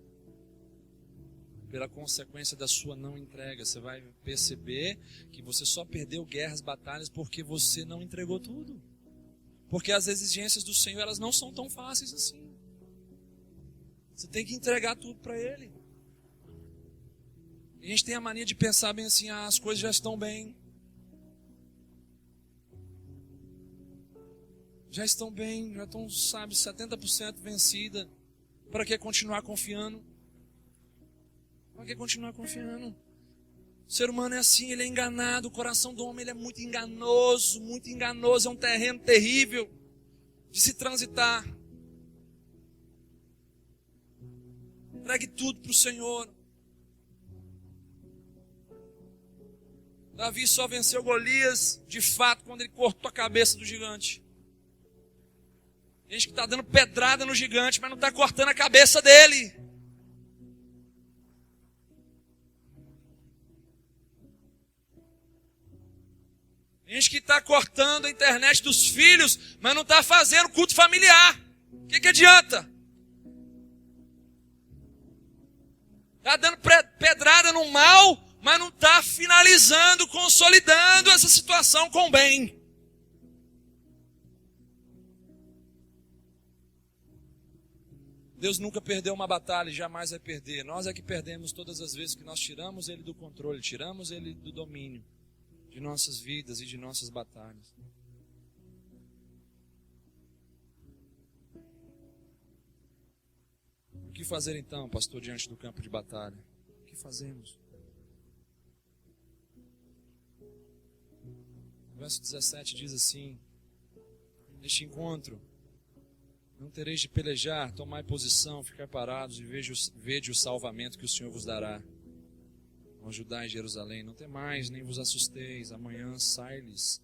S1: pela consequência da sua não entrega. Você vai perceber que você só perdeu guerras, batalhas, porque você não entregou tudo. Porque as exigências do Senhor, elas não são tão fáceis assim. Você tem que entregar tudo para Ele. A gente tem a mania de pensar bem assim, as coisas já estão bem. Já estão bem, já estão, 70% vencida. Para que continuar confiando? Para que continuar confiando? O ser humano é assim, ele é enganado, o coração do homem ele é muito enganoso, é um terreno terrível de se transitar. Entregue tudo para o Senhor. Davi só venceu Golias, de fato, quando ele cortou a cabeça do gigante. Tem gente que está dando pedrada no gigante, mas não está cortando a cabeça dele. Tem gente que está cortando a internet dos filhos, mas não está fazendo culto familiar. O que adianta? Está dando pedrada no mal, mas não está finalizando, consolidando essa situação com o bem. Deus nunca perdeu uma batalha e jamais vai perder. Nós é que perdemos todas as vezes que nós tiramos Ele do controle, tiramos Ele do domínio de nossas vidas e de nossas batalhas. O que fazer então, pastor, diante do campo de batalha? O que fazemos? O verso 17 diz assim: neste encontro não tereis de pelejar, tomai posição, ficar parados e vede o salvamento que o Senhor vos dará. Ó Judá e Jerusalém, não temais, nem vos assusteis, amanhã saí-lhes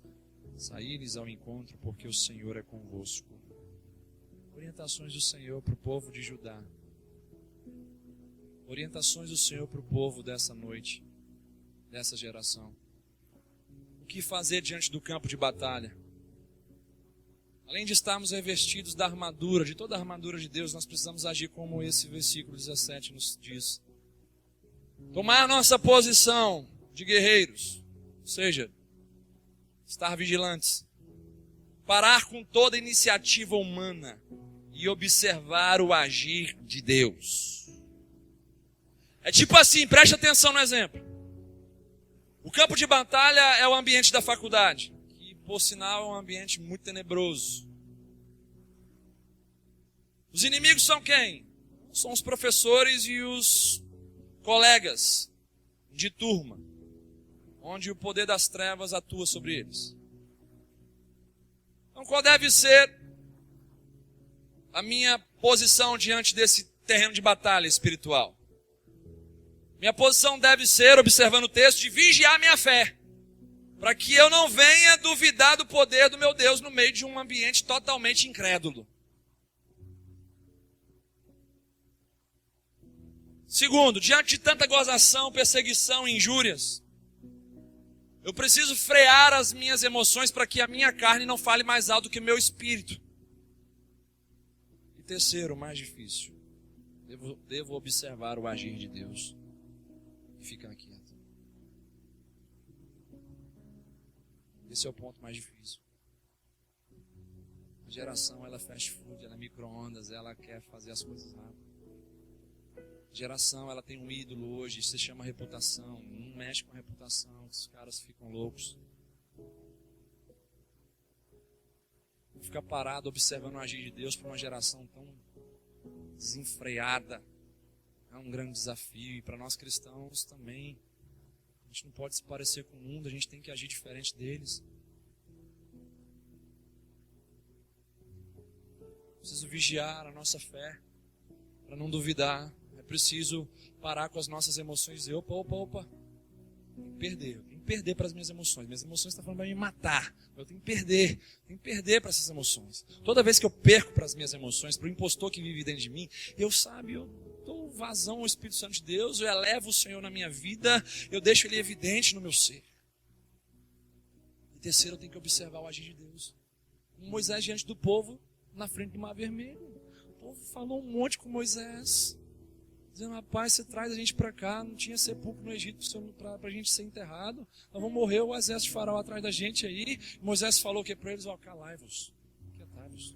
S1: ao encontro, porque o Senhor é convosco. Orientações do Senhor para o povo de Judá. Orientações do Senhor para o povo dessa noite, dessa geração. O que fazer diante do campo de batalha? Além de estarmos revestidos da armadura, de toda a armadura de Deus, nós precisamos agir como esse versículo 17 nos diz. Tomar a nossa posição de guerreiros, ou seja, estar vigilantes. Parar com toda iniciativa humana e observar o agir de Deus. É tipo assim, preste atenção no exemplo. O campo de batalha é o ambiente da faculdade. Por sinal, é um ambiente muito tenebroso. Os inimigos são quem? São os professores e os colegas de turma, onde o poder das trevas atua sobre eles. Então, qual deve ser a minha posição diante desse terreno de batalha espiritual? Minha posição deve ser, observando o texto, de vigiar minha fé. Para que eu não venha duvidar do poder do meu Deus no meio de um ambiente totalmente incrédulo. Segundo, diante de tanta gozação, perseguição e injúrias, eu preciso frear as minhas emoções para que a minha carne não fale mais alto do que o meu espírito. E terceiro, o mais difícil, devo observar o agir de Deus e ficar quieto. Esse é o ponto mais difícil. A geração, ela é fast food, ela é micro-ondas, ela quer fazer as coisas rápido. A geração, ela tem um ídolo hoje, isso se chama reputação. Não mexe com a reputação, os caras ficam loucos. Ficar parado observando o agir de Deus para uma geração tão desenfreada é um grande desafio. E para nós cristãos também. A gente não pode se parecer com o mundo, a gente tem que agir diferente deles. Preciso vigiar a nossa fé, para não duvidar. É preciso parar com as nossas emoções e dizer, opa. Tem que perder, perder para as minhas emoções. Minhas emoções estão falando para me matar. Eu tenho que perder para essas emoções. Toda vez que eu perco para as minhas emoções, para o impostor que vive dentro de mim, eu dou vazão ao Espírito Santo de Deus, eu elevo o Senhor na minha vida, eu deixo Ele evidente no meu ser. E terceiro, eu tenho que observar o agir de Deus. Moisés diante do povo, na frente do Mar Vermelho. O povo falou um monte com Moisés, dizendo: rapaz, você traz a gente para cá, não tinha sepulcro no Egito para a gente ser enterrado, nós vamos morrer, o exército de Faraó atrás da gente aí. Moisés falou o que para eles? Calai-vos, quietai-vos.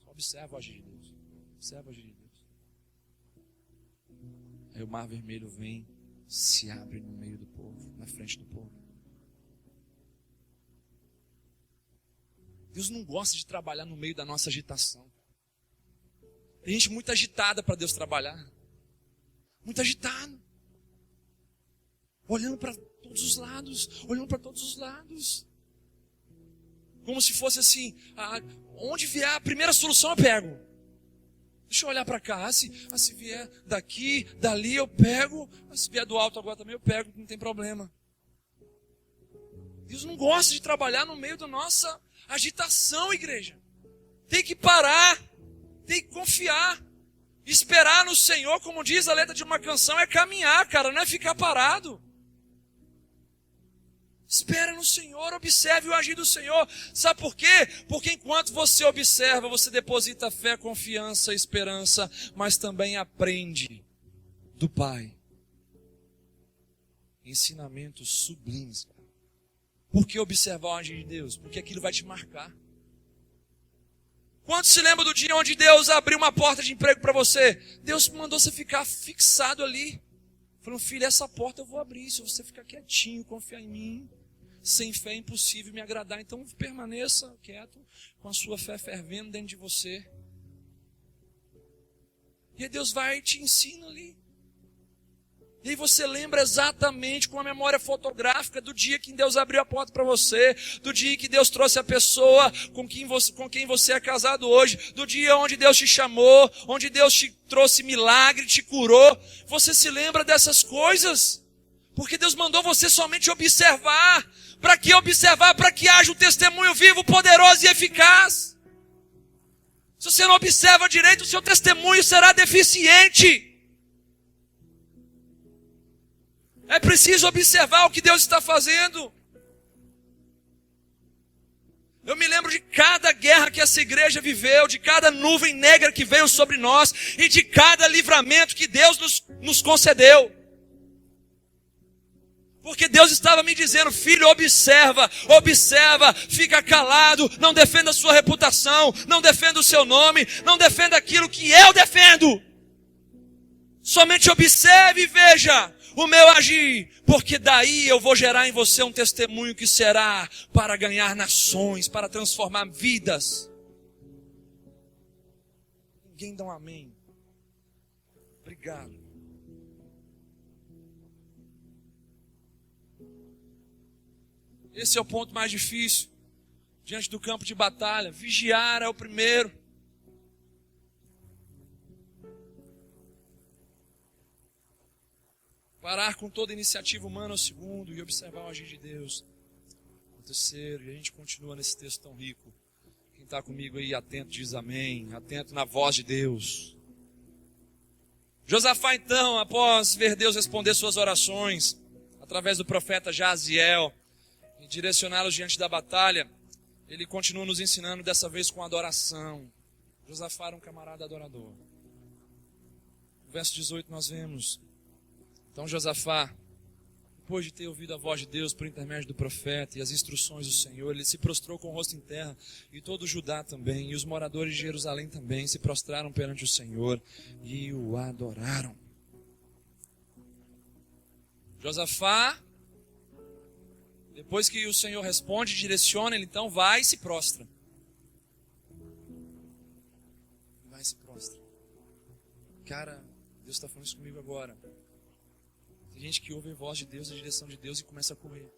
S1: Só observa o agir de Deus. Observa o agir de Deus. Aí o Mar Vermelho vem, se abre no meio do povo, na frente do povo. Deus não gosta de trabalhar no meio da nossa agitação. Tem gente muito agitada para Deus trabalhar. Muito agitada. Olhando para todos os lados. Olhando para todos os lados. Como se fosse assim: onde vier a primeira solução eu pego. Deixa eu olhar para cá. Se vier daqui, dali eu pego. Se vier do alto agora também eu pego, não tem problema. Deus não gosta de trabalhar no meio da nossa agitação, igreja. Tem que parar. Tem que confiar. Esperar no Senhor, como diz a letra de uma canção, é caminhar, cara, não é ficar parado. Espera no Senhor, observe o agir do Senhor. Sabe por quê? Porque enquanto você observa, você deposita fé, confiança, esperança, mas também aprende do Pai. Ensinamentos sublimes, cara. Por que observar o agir de Deus? Porque aquilo vai te marcar. Quantos se lembram do dia onde Deus abriu uma porta de emprego para você? Deus mandou você ficar fixado ali. Falou: filho, essa porta eu vou abrir. Se você ficar quietinho, confiar em mim. Sem fé é impossível me agradar. Então permaneça quieto, com a sua fé fervendo dentro de você. E aí Deus vai e te ensina ali. E aí você lembra exatamente, com a memória fotográfica, do dia que Deus abriu a porta para você, do dia que Deus trouxe a pessoa com quem você é casado hoje, do dia onde Deus te chamou, onde Deus te trouxe milagre, te curou. Você se lembra dessas coisas? Porque Deus mandou você somente observar. Para que observar? Para que haja um testemunho vivo, poderoso e eficaz. Se você não observa direito, o seu testemunho será deficiente. É preciso observar o que Deus está fazendo. Eu me lembro de cada guerra que essa igreja viveu, de cada nuvem negra que veio sobre nós e de cada livramento que Deus nos concedeu. Porque Deus estava me dizendo: filho, observa, fica calado, não defenda a sua reputação, não defenda o seu nome, não defenda aquilo que eu defendo. Somente observe e veja o meu agir, porque daí eu vou gerar em você um testemunho que será para ganhar nações, para transformar vidas. Ninguém dá um amém? Obrigado. Esse é o ponto mais difícil, diante do campo de batalha. Vigiar é o primeiro. Parar com toda iniciativa humana é o segundo, e observar o agir de Deus é o terceiro. E a gente continua nesse texto tão rico. Quem está comigo aí atento diz amém, atento na voz de Deus. Josafá então, após ver Deus responder suas orações, através do profeta Jaziel, e direcioná-los diante da batalha, ele continua nos ensinando, dessa vez com adoração. Josafá era um camarada adorador. No verso 18 nós vemos: então Josafá, depois de ter ouvido a voz de Deus por intermédio do profeta e as instruções do Senhor, ele se prostrou com o rosto em terra, e todo Judá também, e os moradores de Jerusalém também, se prostraram perante o Senhor e o adoraram. Josafá, depois que o Senhor responde, direciona, ele então vai e se prostra. Vai e se prostra. Cara, Deus está falando isso comigo agora. Tem gente que ouve a voz de Deus, a direção de Deus, e começa a correr.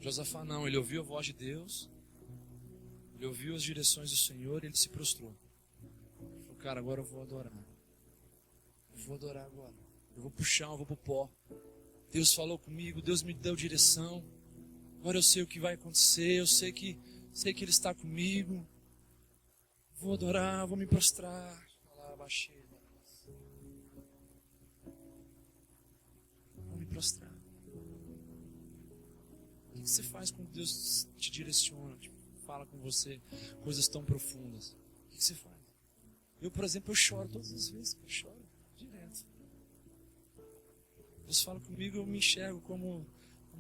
S1: Josafá não, ele ouviu a voz de Deus, ele ouviu as direções do Senhor e ele se prostrou. Ele falou: cara, agora eu vou adorar. vou adorar agora. Eu vou pro chão, eu vou pro pó. Deus falou comigo, Deus me deu direção. Agora eu sei o que vai acontecer, eu sei que Ele está comigo. Vou adorar, vou me prostrar. Vou me prostrar. O que você faz quando Deus te direciona, fala com você coisas tão profundas? O que você faz? Eu, por exemplo, eu choro todas as vezes, eu choro direto. Deus fala comigo, eu me enxergo como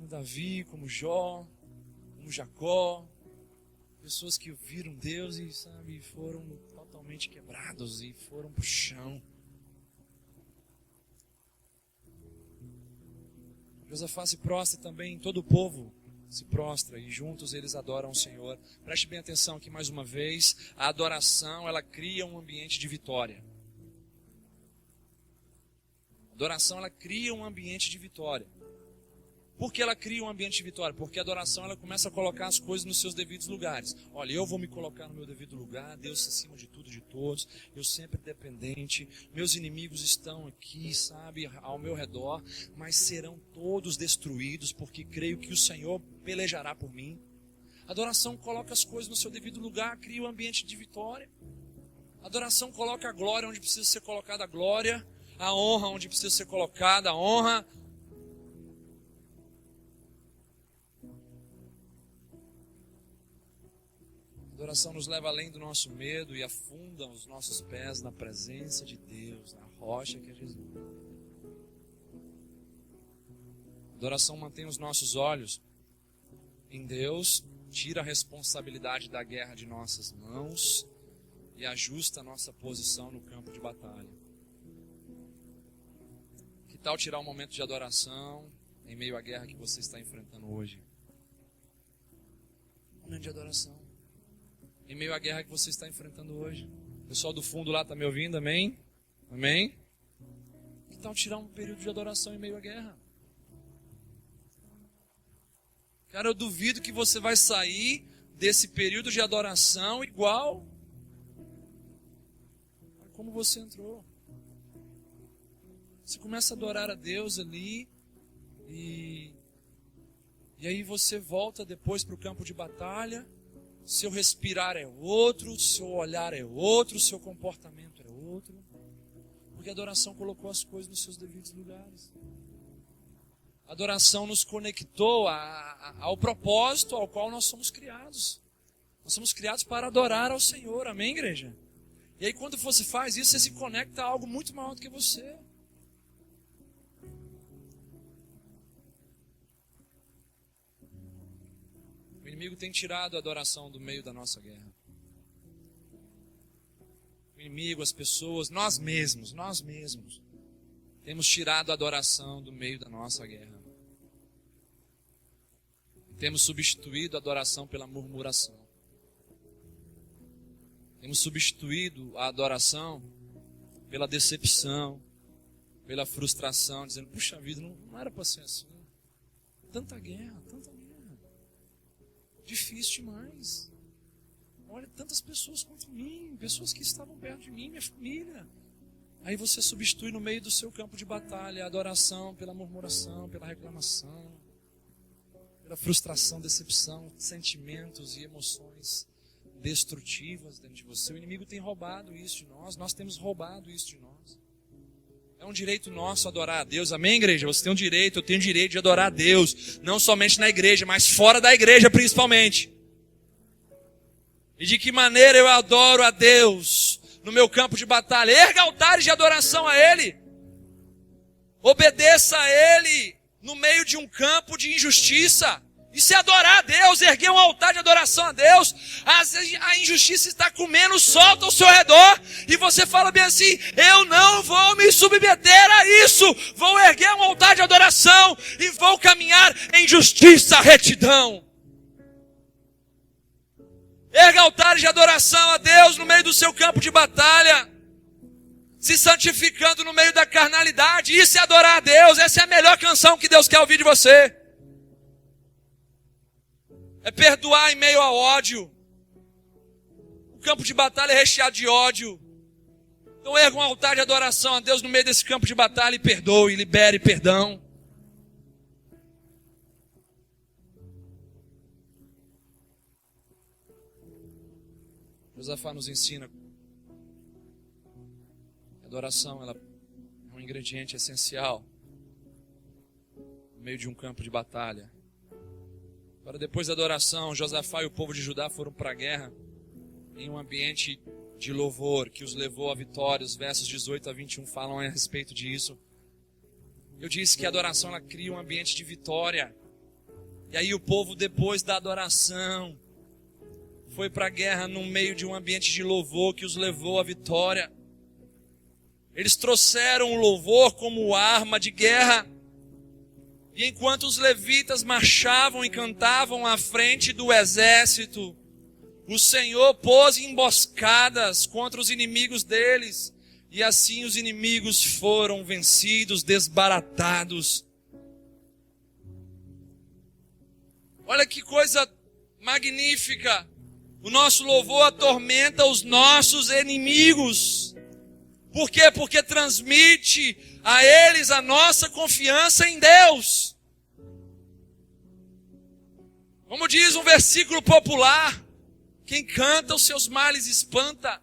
S1: Davi, como Jó, como Jacó, pessoas que viram Deus e, sabe, foram totalmente quebrados e foram para o chão. Josafá se prostra também, todo o povo se prostra e juntos eles adoram o Senhor. Preste bem atenção aqui mais uma vez, a adoração, ela cria um ambiente de vitória. A adoração, ela cria um ambiente de vitória. Por que ela cria um ambiente de vitória? Porque a adoração, ela começa a colocar as coisas nos seus devidos lugares. Olha, eu vou me colocar no meu devido lugar, Deus acima de tudo, de todos, eu sempre dependente, meus inimigos estão aqui, sabe, ao meu redor, mas serão todos destruídos, porque creio que o Senhor pelejará por mim. A adoração coloca as coisas no seu devido lugar, cria um ambiente de vitória. A adoração coloca a glória onde precisa ser colocada a glória, a honra onde precisa ser colocada a honra. A adoração nos leva além do nosso medo e afunda os nossos pés na presença de Deus, na rocha que é Jesus. A adoração mantém os nossos olhos em Deus, tira a responsabilidade da guerra de nossas mãos e ajusta a nossa posição no campo de batalha. Que tal tirar um momento de adoração em meio à guerra que você está enfrentando hoje? Um momento de adoração. Em meio à guerra que você está enfrentando hoje. O pessoal do fundo lá está me ouvindo, amém? Amém? Que tal tirar um período de adoração em meio à guerra? Cara, eu duvido que você vai sair desse período de adoração igual a como você entrou. Você começa a adorar a Deus ali e aí você volta depois para o campo de batalha. Seu respirar é outro, seu olhar é outro, seu comportamento é outro. Porque a adoração colocou as coisas nos seus devidos lugares. A adoração nos conectou ao propósito ao qual nós somos criados. Nós somos criados para adorar ao Senhor, amém, igreja? E aí quando você faz isso, você se conecta a algo muito maior do que você. O inimigo tem tirado a adoração do meio da nossa guerra. O inimigo, as pessoas, nós mesmos, temos tirado a adoração do meio da nossa guerra. Temos substituído a adoração pela murmuração. Temos substituído a adoração pela decepção, pela frustração, dizendo, puxa vida, não era para ser assim. Tanta guerra. Difícil demais. Olha, tantas pessoas contra mim, pessoas que estavam perto de mim, minha família. Aí você substitui no meio do seu campo de batalha a adoração pela murmuração, pela reclamação, pela frustração, decepção, sentimentos e emoções destrutivas dentro de você. O inimigo tem roubado isso de nós temos roubado isso de nós. É um direito nosso adorar a Deus, amém, igreja? Você tem um direito, eu tenho o direito de adorar a Deus, não somente na igreja, mas fora da igreja principalmente. E de que maneira eu adoro a Deus no meu campo de batalha? Erga altares de adoração a Ele. Obedeça a Ele no meio de um campo de injustiça. Isso é adorar a Deus, erguer um altar de adoração a Deus. A injustiça está comendo solta ao seu redor. E você fala bem assim, eu não vou me submeter a isso. Vou erguer um altar de adoração e vou caminhar em justiça, retidão. Erga altares de adoração a Deus no meio do seu campo de batalha. Se santificando no meio da carnalidade. Isso é adorar a Deus. Essa é a melhor canção que Deus quer ouvir de você. É perdoar em meio ao ódio. O campo de batalha é recheado de ódio. Então erga um altar de adoração a Deus no meio desse campo de batalha e perdoe, libere perdão. Josafá nos ensina que a adoração ela é um ingrediente essencial no meio de um campo de batalha. Agora, depois da adoração, Josafá e o povo de Judá foram para a guerra em um ambiente de louvor que os levou à vitória. Os versos 18 a 21 falam a respeito disso. Eu disse que a adoração ela cria um ambiente de vitória. E aí o povo, depois da adoração, foi para a guerra no meio de um ambiente de louvor que os levou à vitória. Eles trouxeram o louvor como arma de guerra. E enquanto os levitas marchavam e cantavam à frente do exército, o Senhor pôs emboscadas contra os inimigos deles. E assim os inimigos foram vencidos, desbaratados. Olha que coisa magnífica. O nosso louvor atormenta os nossos inimigos. Por quê? Porque transmite a eles a nossa confiança em Deus. Como diz um versículo popular, quem canta os seus males espanta.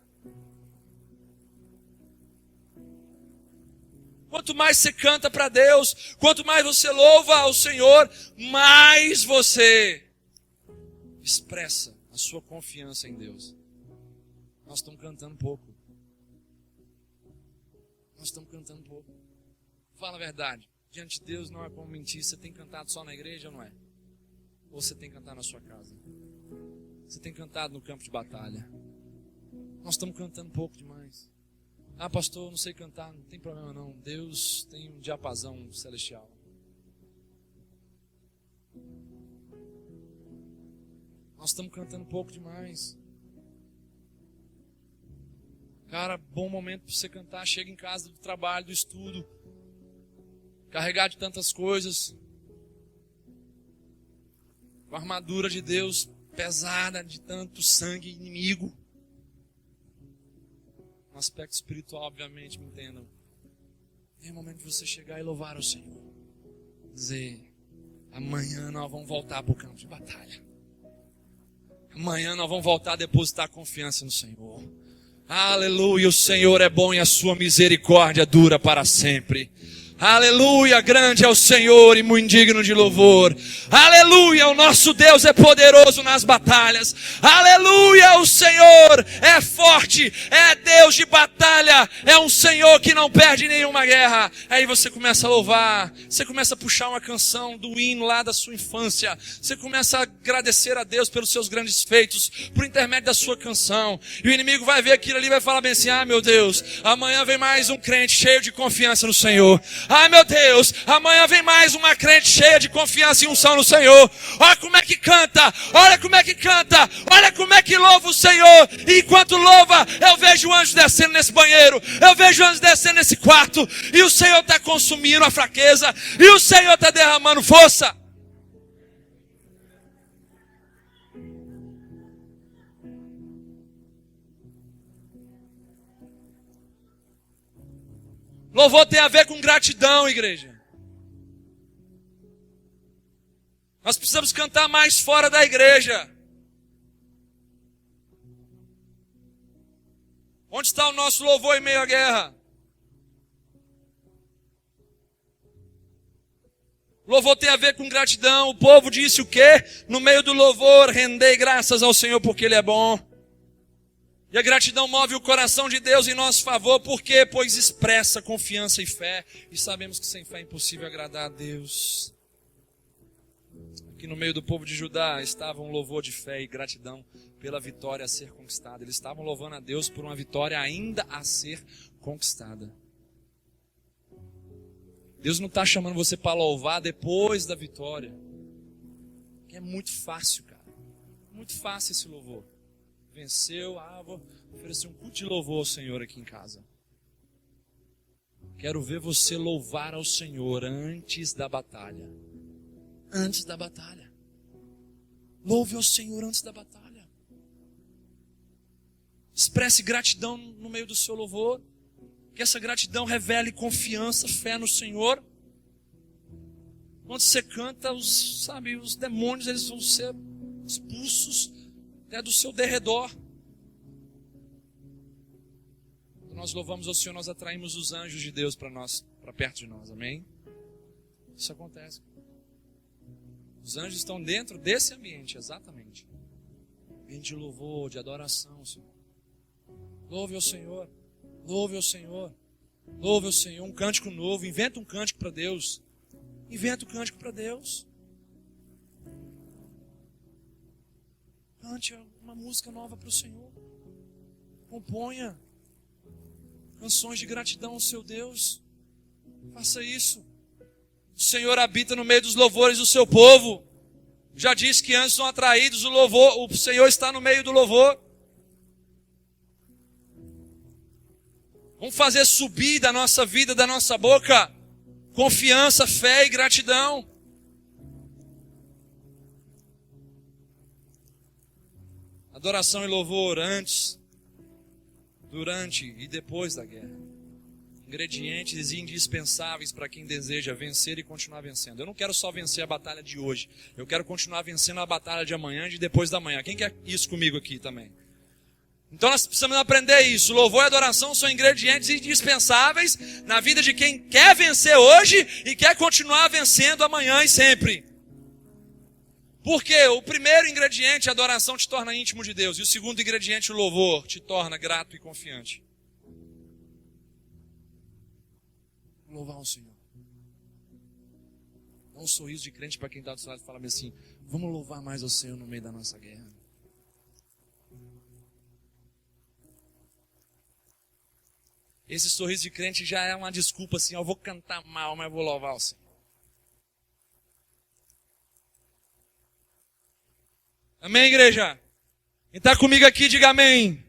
S1: Quanto mais você canta para Deus, quanto mais você louva ao Senhor, mais você expressa a sua confiança em Deus. Nós estamos cantando pouco. Nós estamos cantando pouco. Fala a verdade. Diante de Deus não é como mentir. Você tem cantado só na igreja ou não é? Ou você tem cantado na sua casa? Você tem cantado no campo de batalha? Nós estamos cantando pouco demais. Ah, pastor, não sei cantar. Não tem problema não. Deus tem um diapasão celestial. Nós estamos cantando pouco demais. Cara, bom momento para você cantar. Chega em casa do trabalho, do estudo, carregado de tantas coisas, com a armadura de Deus pesada de tanto sangue inimigo. No aspecto espiritual, obviamente, me entendam. É o momento de você chegar e louvar o Senhor. Dizer, amanhã nós vamos voltar para o campo de batalha. Amanhã nós vamos voltar a depositar confiança no Senhor. Aleluia, o Senhor é bom e a sua misericórdia dura para sempre. Aleluia, grande é o Senhor e muito digno de louvor. Aleluia, o nosso Deus é poderoso nas batalhas. Aleluia, o Senhor é forte, é Deus de batalha. É um Senhor que não perde nenhuma guerra. Aí você começa a louvar, você começa a puxar uma canção do hino lá da sua infância. Você começa a agradecer a Deus pelos seus grandes feitos, por intermédio da sua canção. E o inimigo vai ver aquilo ali e vai falar bem assim, ah meu Deus, amanhã vem mais um crente cheio de confiança no Senhor. Ai meu Deus, amanhã vem mais uma crente cheia de confiança e unção no Senhor. Olha como é que canta, olha como é que canta, olha como é que louva o Senhor. E enquanto louva, eu vejo anjos descendo nesse banheiro, eu vejo anjos descendo nesse quarto, e o Senhor está consumindo a fraqueza, e o Senhor está derramando força. Louvor tem a ver com gratidão, igreja. Nós precisamos cantar mais fora da igreja. Onde está o nosso louvor em meio à guerra? Louvor tem a ver com gratidão. O povo disse o quê? No meio do louvor, rendei graças ao Senhor porque Ele é bom. E a gratidão move o coração de Deus em nosso favor. Por quê? Pois expressa confiança e fé. E sabemos que sem fé é impossível agradar a Deus. Aqui no meio do povo de Judá estava um louvor de fé e gratidão pela vitória a ser conquistada. Eles estavam louvando a Deus por uma vitória ainda a ser conquistada. Deus não está chamando você para louvar depois da vitória. É muito fácil, cara. Muito fácil esse louvor. Venceu, vou oferecer um culto de louvor ao Senhor aqui em casa. Quero ver você louvar ao Senhor antes da batalha. Antes da batalha. Louve ao Senhor antes da batalha. Expresse gratidão no meio do seu louvor. Que essa gratidão revele confiança, fé no Senhor. Quando você canta, os demônios eles vão ser expulsos até do seu derredor. Quando nós louvamos ao Senhor, nós atraímos os anjos de Deus para perto de nós, amém? Isso acontece. Os anjos estão dentro desse ambiente, exatamente. Ambiente de louvor, de adoração, Senhor. Louve ao Senhor. Louve ao Senhor. Louve ao Senhor. Um cântico novo. Inventa um cântico para Deus. Inventa um cântico para Deus. Cante uma música nova para o Senhor. Componha canções de gratidão ao seu Deus. Faça isso. O Senhor habita no meio dos louvores do seu povo. Já disse que anjos são atraídos, o Senhor está no meio do louvor. Vamos fazer subir da nossa vida, da nossa boca, confiança, fé e gratidão. Adoração e louvor antes, durante e depois da guerra. Ingredientes indispensáveis para quem deseja vencer e continuar vencendo. Eu não quero só vencer a batalha de hoje. Eu quero continuar vencendo a batalha de amanhã e de depois da manhã. Quem quer isso comigo aqui também? Então nós precisamos aprender isso. Louvor e adoração são ingredientes indispensáveis na vida de quem quer vencer hoje e quer continuar vencendo amanhã e sempre. Porque o primeiro ingrediente, a adoração, te torna íntimo de Deus. E o segundo ingrediente, o louvor, te torna grato e confiante. Louvar o Senhor. Dá um sorriso de crente para quem está do seu lado e fala assim: vamos louvar mais ao Senhor no meio da nossa guerra. Esse sorriso de crente já é uma desculpa assim: eu vou cantar mal, mas vou louvar o Senhor. Amém, igreja? Quem está comigo aqui, diga amém.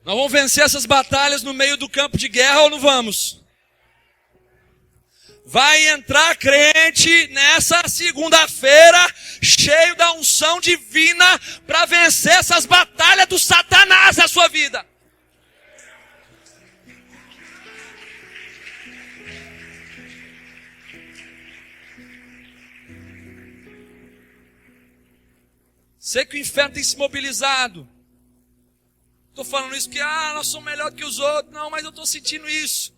S1: Nós vamos vencer essas batalhas no meio do campo de guerra ou não vamos? Vai entrar crente nessa segunda-feira, cheio da unção divina, para vencer essas batalhas do Satanás na sua vida. Sei que o inferno tem se mobilizado. Estou falando isso porque, nós somos melhor do que os outros. Não, mas eu estou sentindo isso.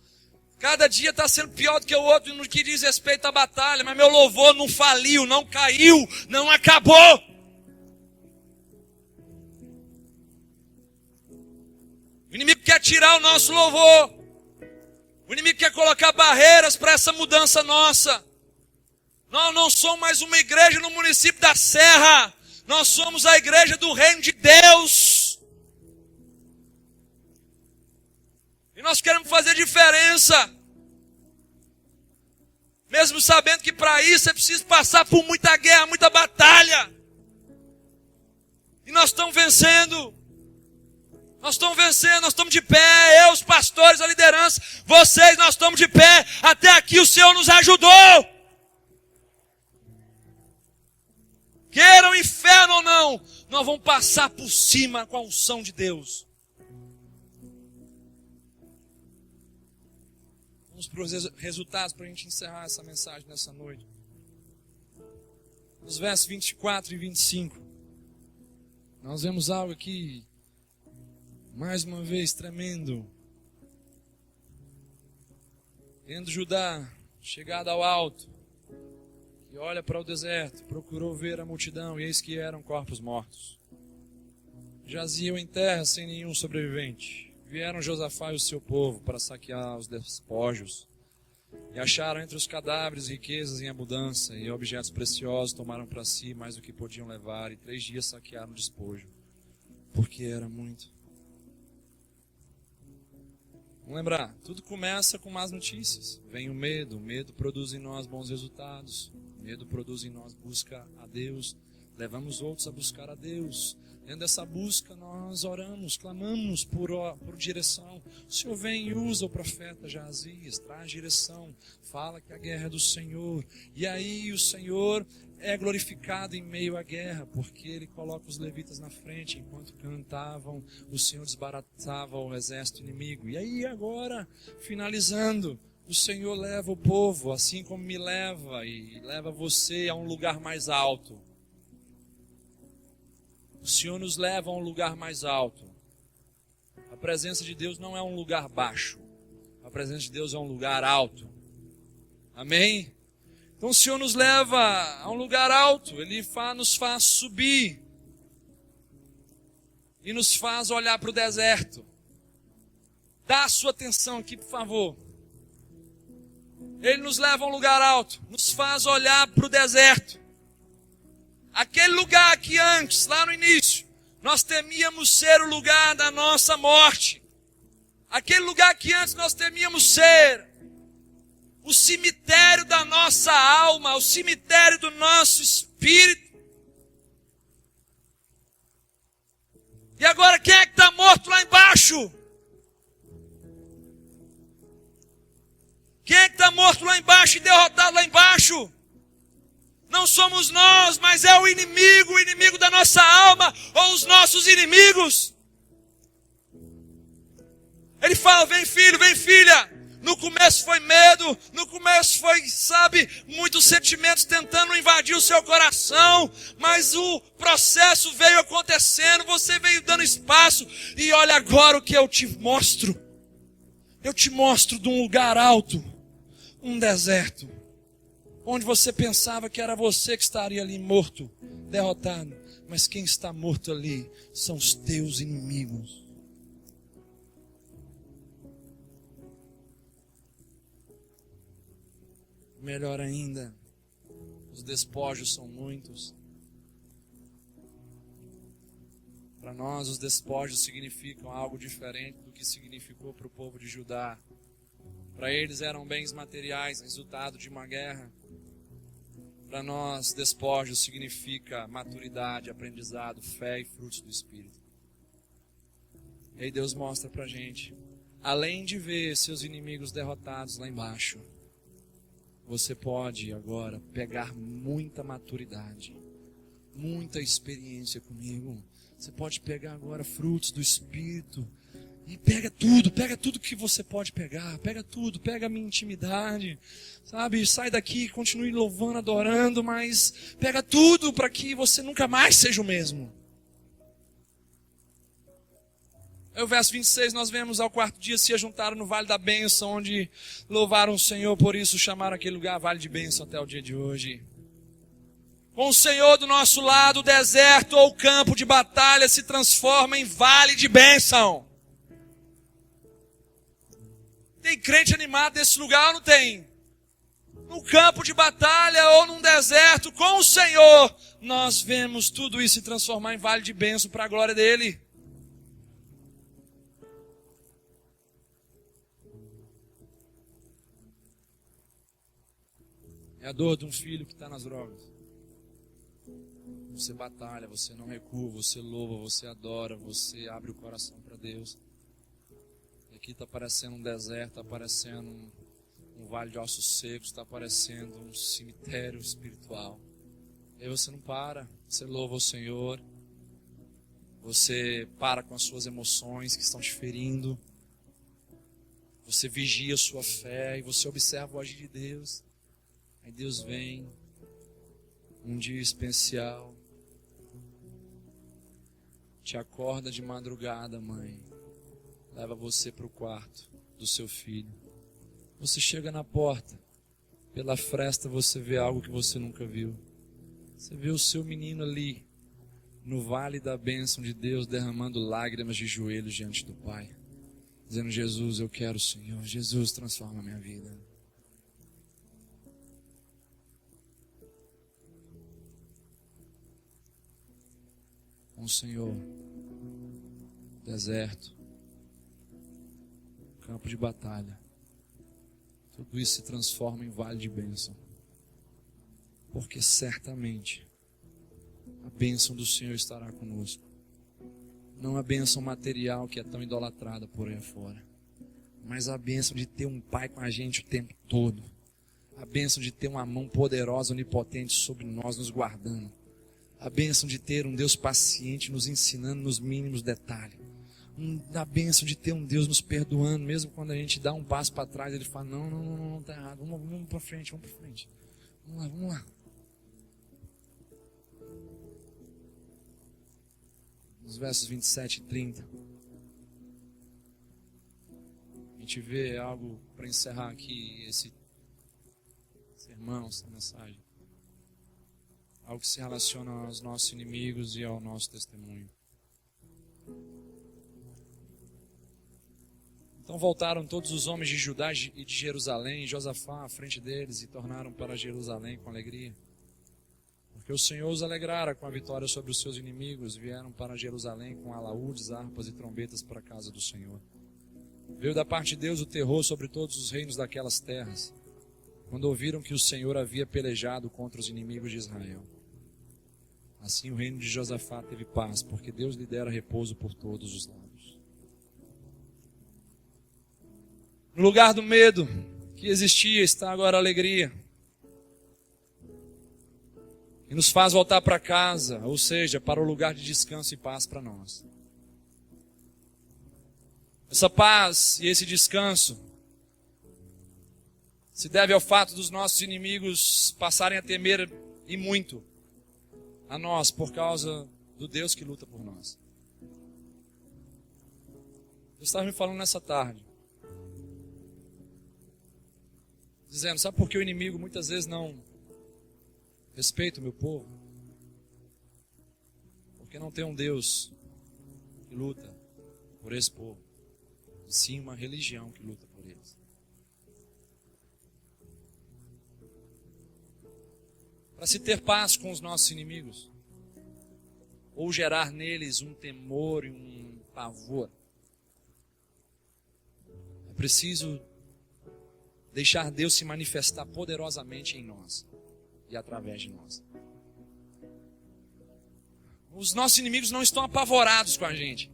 S1: Cada dia está sendo pior do que o outro no que diz respeito à batalha. Mas meu louvor não faliu, não caiu, não acabou. O inimigo quer tirar o nosso louvor. O inimigo quer colocar barreiras para essa mudança nossa. Nós não somos mais uma igreja no município da Serra. Nós somos a igreja do reino de Deus. E nós queremos fazer diferença. Mesmo sabendo que para isso é preciso passar por muita guerra, muita batalha. E nós estamos vencendo. Nós estamos vencendo, nós estamos de pé. Eu, os pastores, a liderança, vocês, nós estamos de pé. Até aqui o Senhor nos ajudou. Queiram inferno ou não, nós vamos passar por cima com a unção de Deus. Vamos para os resultados para a gente encerrar essa mensagem nessa noite. Nos versos 24 e 25. Nós vemos algo aqui, mais uma vez, tremendo. Tendo Judá chegado ao alto, e olha para o deserto, procurou ver a multidão, e eis que eram corpos mortos. Jaziam em terra sem nenhum sobrevivente. Vieram Josafá e o seu povo para saquear os despojos. E acharam entre os cadáveres riquezas em abundância, e objetos preciosos tomaram para si mais do que podiam levar, e 3 dias saquearam o despojo, porque era muito. Vamos lembrar, tudo começa com más notícias. Vem o medo produz em nós bons resultados. O medo produz em nós busca a Deus, levamos outros a buscar a Deus. Dentro dessa busca nós oramos, clamamos por direção. O Senhor vem e usa o profeta Jazias, traz direção, fala que a guerra é do Senhor. E aí o Senhor é glorificado em meio à guerra, porque Ele coloca os levitas na frente. Enquanto cantavam, o Senhor desbaratava o exército inimigo. E aí agora, finalizando, o Senhor leva o povo, assim como me leva e leva você a um lugar mais alto. O Senhor nos leva a um lugar mais alto. A presença de Deus não é um lugar baixo. A presença de Deus é um lugar alto. Amém? Então o Senhor nos leva a um lugar alto. Ele nos faz subir. E nos faz olhar para o deserto. Dá a sua atenção aqui, por favor. Ele nos leva a um lugar alto. Nos faz olhar para o deserto. Aquele lugar que antes, lá no início, nós temíamos ser o lugar da nossa morte. Aquele lugar que antes nós temíamos ser o cemitério da nossa alma, o cemitério do nosso espírito. E agora quem é que está morto lá embaixo? Quem é que está morto lá embaixo e derrotado lá embaixo? Não somos nós, mas é o inimigo da nossa alma, ou os nossos inimigos. Ele fala, vem filho, vem filha. No começo foi medo, no começo foi, muitos sentimentos tentando invadir o seu coração, mas o processo veio acontecendo, você veio dando espaço, e olha agora o que eu te mostro. Eu te mostro de um lugar alto, um deserto, onde você pensava que era você que estaria ali morto, derrotado. Mas quem está morto ali são os teus inimigos. Melhor ainda, os despojos são muitos. Para nós, os despojos significam algo diferente do que significou para o povo de Judá. Para eles eram bens materiais, resultado de uma guerra. Para nós, despojos significa maturidade, aprendizado, fé e frutos do Espírito. E aí Deus mostra para a gente, além de ver seus inimigos derrotados lá embaixo, você pode agora pegar muita maturidade, muita experiência comigo. Você pode pegar agora frutos do Espírito. E pega tudo que você pode pegar. Pega tudo, pega a minha intimidade. Sai daqui, continue louvando, adorando, mas pega tudo para que você nunca mais seja o mesmo. Aí o verso 26, nós vemos ao quarto dia se ajuntaram no Vale da Bênção, onde louvaram o Senhor, por isso chamaram aquele lugar Vale de Bênção até o dia de hoje. Com o Senhor do nosso lado, o deserto ou campo de batalha se transforma em Vale de Bênção. Tem crente animado nesse lugar ou não tem? No campo de batalha ou num deserto, com o Senhor, nós vemos tudo isso se transformar em vale de bênção para a glória dEle. É a dor de um filho que está nas drogas. Você batalha, você não recua, você louva, você adora, você abre o coração para Deus. Aqui está parecendo um deserto, está parecendo um vale de ossos secos, está parecendo um cemitério espiritual. E aí você não para, você louva o Senhor, você para com as suas emoções que estão te ferindo, você vigia a sua fé e você observa o agir de Deus. Aí Deus vem, um dia especial, te acorda de madrugada, mãe. Leva você para o quarto do seu filho. Você chega na porta. Pela fresta você vê algo que você nunca viu. Você vê o seu menino ali, no vale da bênção de Deus, derramando lágrimas de joelhos diante do Pai. Dizendo, Jesus, eu quero o Senhor. Jesus, transforma a minha vida. Com o Senhor, deserto, campo de batalha, tudo isso se transforma em vale de bênção, porque certamente a bênção do Senhor estará conosco. Não a bênção material que é tão idolatrada por aí afora, mas a bênção de ter um Pai com a gente o tempo todo. A bênção de ter uma mão poderosa, onipotente sobre nós, nos guardando. A bênção de ter um Deus paciente, nos ensinando nos mínimos detalhes. A bênção de ter um Deus nos perdoando, mesmo quando a gente dá um passo para trás, Ele fala, não, está errado, vamos para frente, vamos para frente. Vamos lá. Nos versos 27 e 30. A gente vê algo para encerrar aqui esse sermão, essa mensagem. Algo que se relaciona aos nossos inimigos e ao nosso testemunho. Então voltaram todos os homens de Judá e de Jerusalém, e Josafá à frente deles, e tornaram para Jerusalém com alegria. Porque o Senhor os alegrara com a vitória sobre os seus inimigos, vieram para Jerusalém com alaúdes, harpas e trombetas para a casa do Senhor. Veio da parte de Deus o terror sobre todos os reinos daquelas terras, quando ouviram que o Senhor havia pelejado contra os inimigos de Israel. Assim o reino de Josafá teve paz, porque Deus lhe dera repouso por todos os lados. No lugar do medo que existia está agora a alegria. E nos faz voltar para casa, ou seja, para o lugar de descanso e paz para nós. Essa paz e esse descanso se deve ao fato dos nossos inimigos passarem a temer e muito a nós por causa do Deus que luta por nós. Deus estava me falando nessa tarde, dizendo, sabe por que o inimigo muitas vezes não respeita o meu povo? Porque não tem um Deus que luta por esse povo, e sim uma religião que luta por eles. Para se ter paz com os nossos inimigos, ou gerar neles um temor e um pavor, é preciso deixar Deus se manifestar poderosamente em nós e através de nós. Os nossos inimigos não estão apavorados com a gente.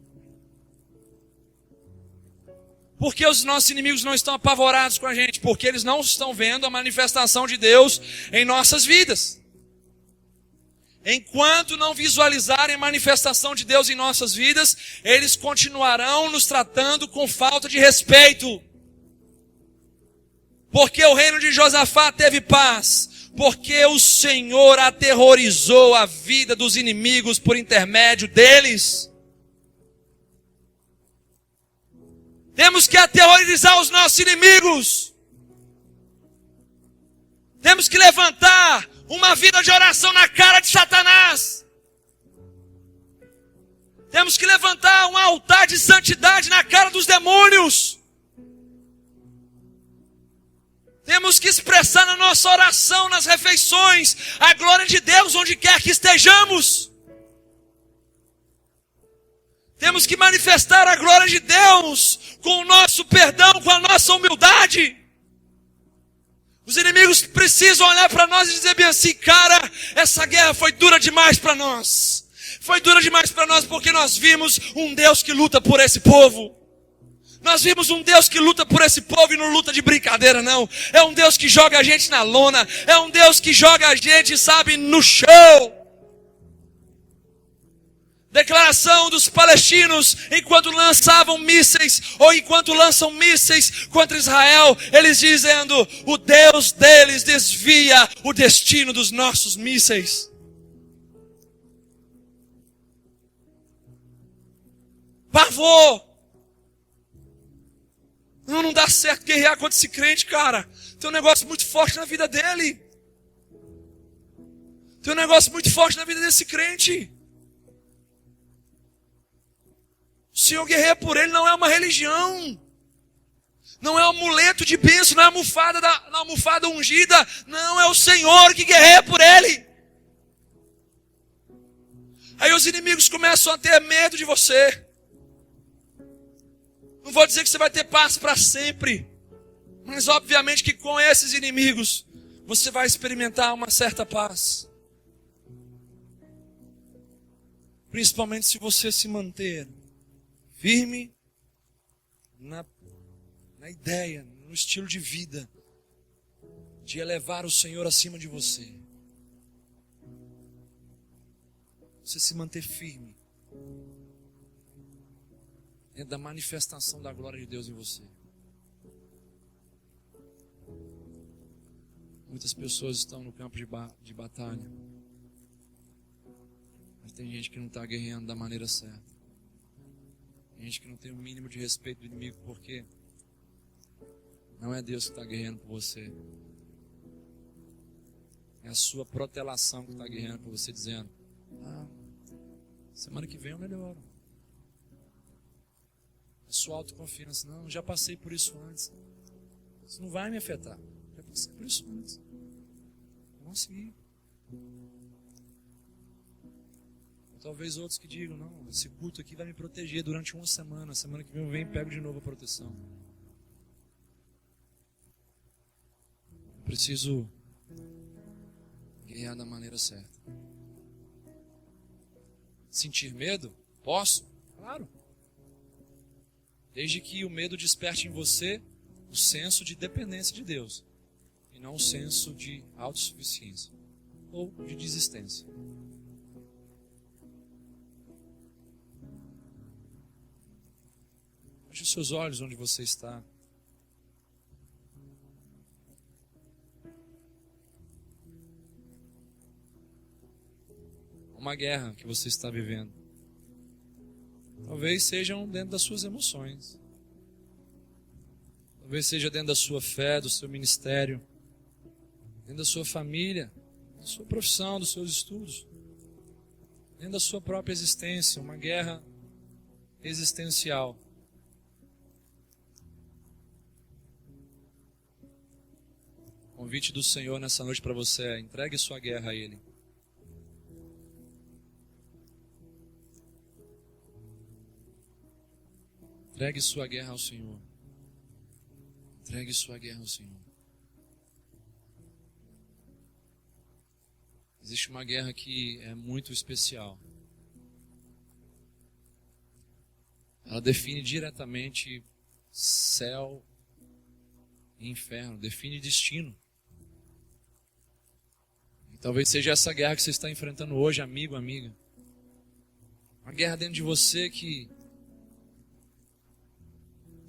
S1: Por que os nossos inimigos não estão apavorados com a gente? Porque eles não estão vendo a manifestação de Deus em nossas vidas. Enquanto não visualizarem a manifestação de Deus em nossas vidas, eles continuarão nos tratando com falta de respeito. Porque o reino de Josafá teve paz, porque o Senhor aterrorizou a vida dos inimigos por intermédio deles. Temos que aterrorizar os nossos inimigos. Temos que levantar uma vida de oração na cara de Satanás. Temos que levantar um altar de santidade na cara dos demônios. Temos que expressar na nossa oração, nas refeições, a glória de Deus onde quer que estejamos. Temos que manifestar a glória de Deus com o nosso perdão, com a nossa humildade. Os inimigos precisam olhar para nós e dizer bem assim, cara, essa guerra foi dura demais para nós. Foi dura demais para nós porque nós vimos um Deus que luta por esse povo. Nós vimos um Deus que luta por esse povo e não luta de brincadeira, não. É um Deus que joga a gente na lona. É um Deus que joga a gente, sabe, no chão. Declaração dos palestinos, enquanto lançavam mísseis, ou enquanto lançam mísseis contra Israel, eles dizendo, o Deus deles desvia o destino dos nossos mísseis. Pavor! Não dá certo guerrear contra esse crente, cara. Tem um negócio muito forte na vida dele. Tem um negócio muito forte na vida desse crente. O Senhor guerreia por ele, não é uma religião. Não é um amuleto de bênção, não é a almofada ungida. Não, é o Senhor que guerreia por ele. Aí os inimigos começam a ter medo de você. Não vou dizer que você vai ter paz para sempre, mas obviamente que com esses inimigos, você vai experimentar uma certa paz. Principalmente se você se manter firme na ideia, no estilo de vida, de elevar o Senhor acima de você. Você se manter firme dentro da manifestação da glória de Deus em você. Muitas pessoas estão no campo de batalha, mas tem gente que não está guerreando da maneira certa. Tem gente que não tem o mínimo de respeito do inimigo, porque não é Deus que está guerreando por você. É a sua protelação que está guerreando por você, dizendo: semana que vem eu melhoro. A sua autoconfiança: não, já passei por isso antes. Isso não vai me afetar. Já passei por isso antes. Eu vou seguir. Ou talvez outros que digam: não, esse culto aqui vai me proteger durante uma semana. Semana que vem eu venho e pego de novo a proteção. Eu preciso guerrear da maneira certa. Sentir medo? Posso? Claro. Desde que o medo desperte em você o senso de dependência de Deus, e não o senso de autossuficiência ou de desistência. Feche os seus olhos onde você está. Uma guerra que você está vivendo. Talvez sejam dentro das suas emoções. Talvez seja dentro da sua fé, do seu ministério, dentro da sua família, da sua profissão, dos seus estudos, dentro da sua própria existência, uma guerra existencial. O convite do Senhor nessa noite para você é: entregue sua guerra a Ele. Entregue sua guerra ao Senhor. Entregue sua guerra ao Senhor. Existe uma guerra que é muito especial. Ela define diretamente céu e inferno, define destino. E talvez seja essa guerra que você está enfrentando hoje, amigo, amiga. Uma guerra dentro de você que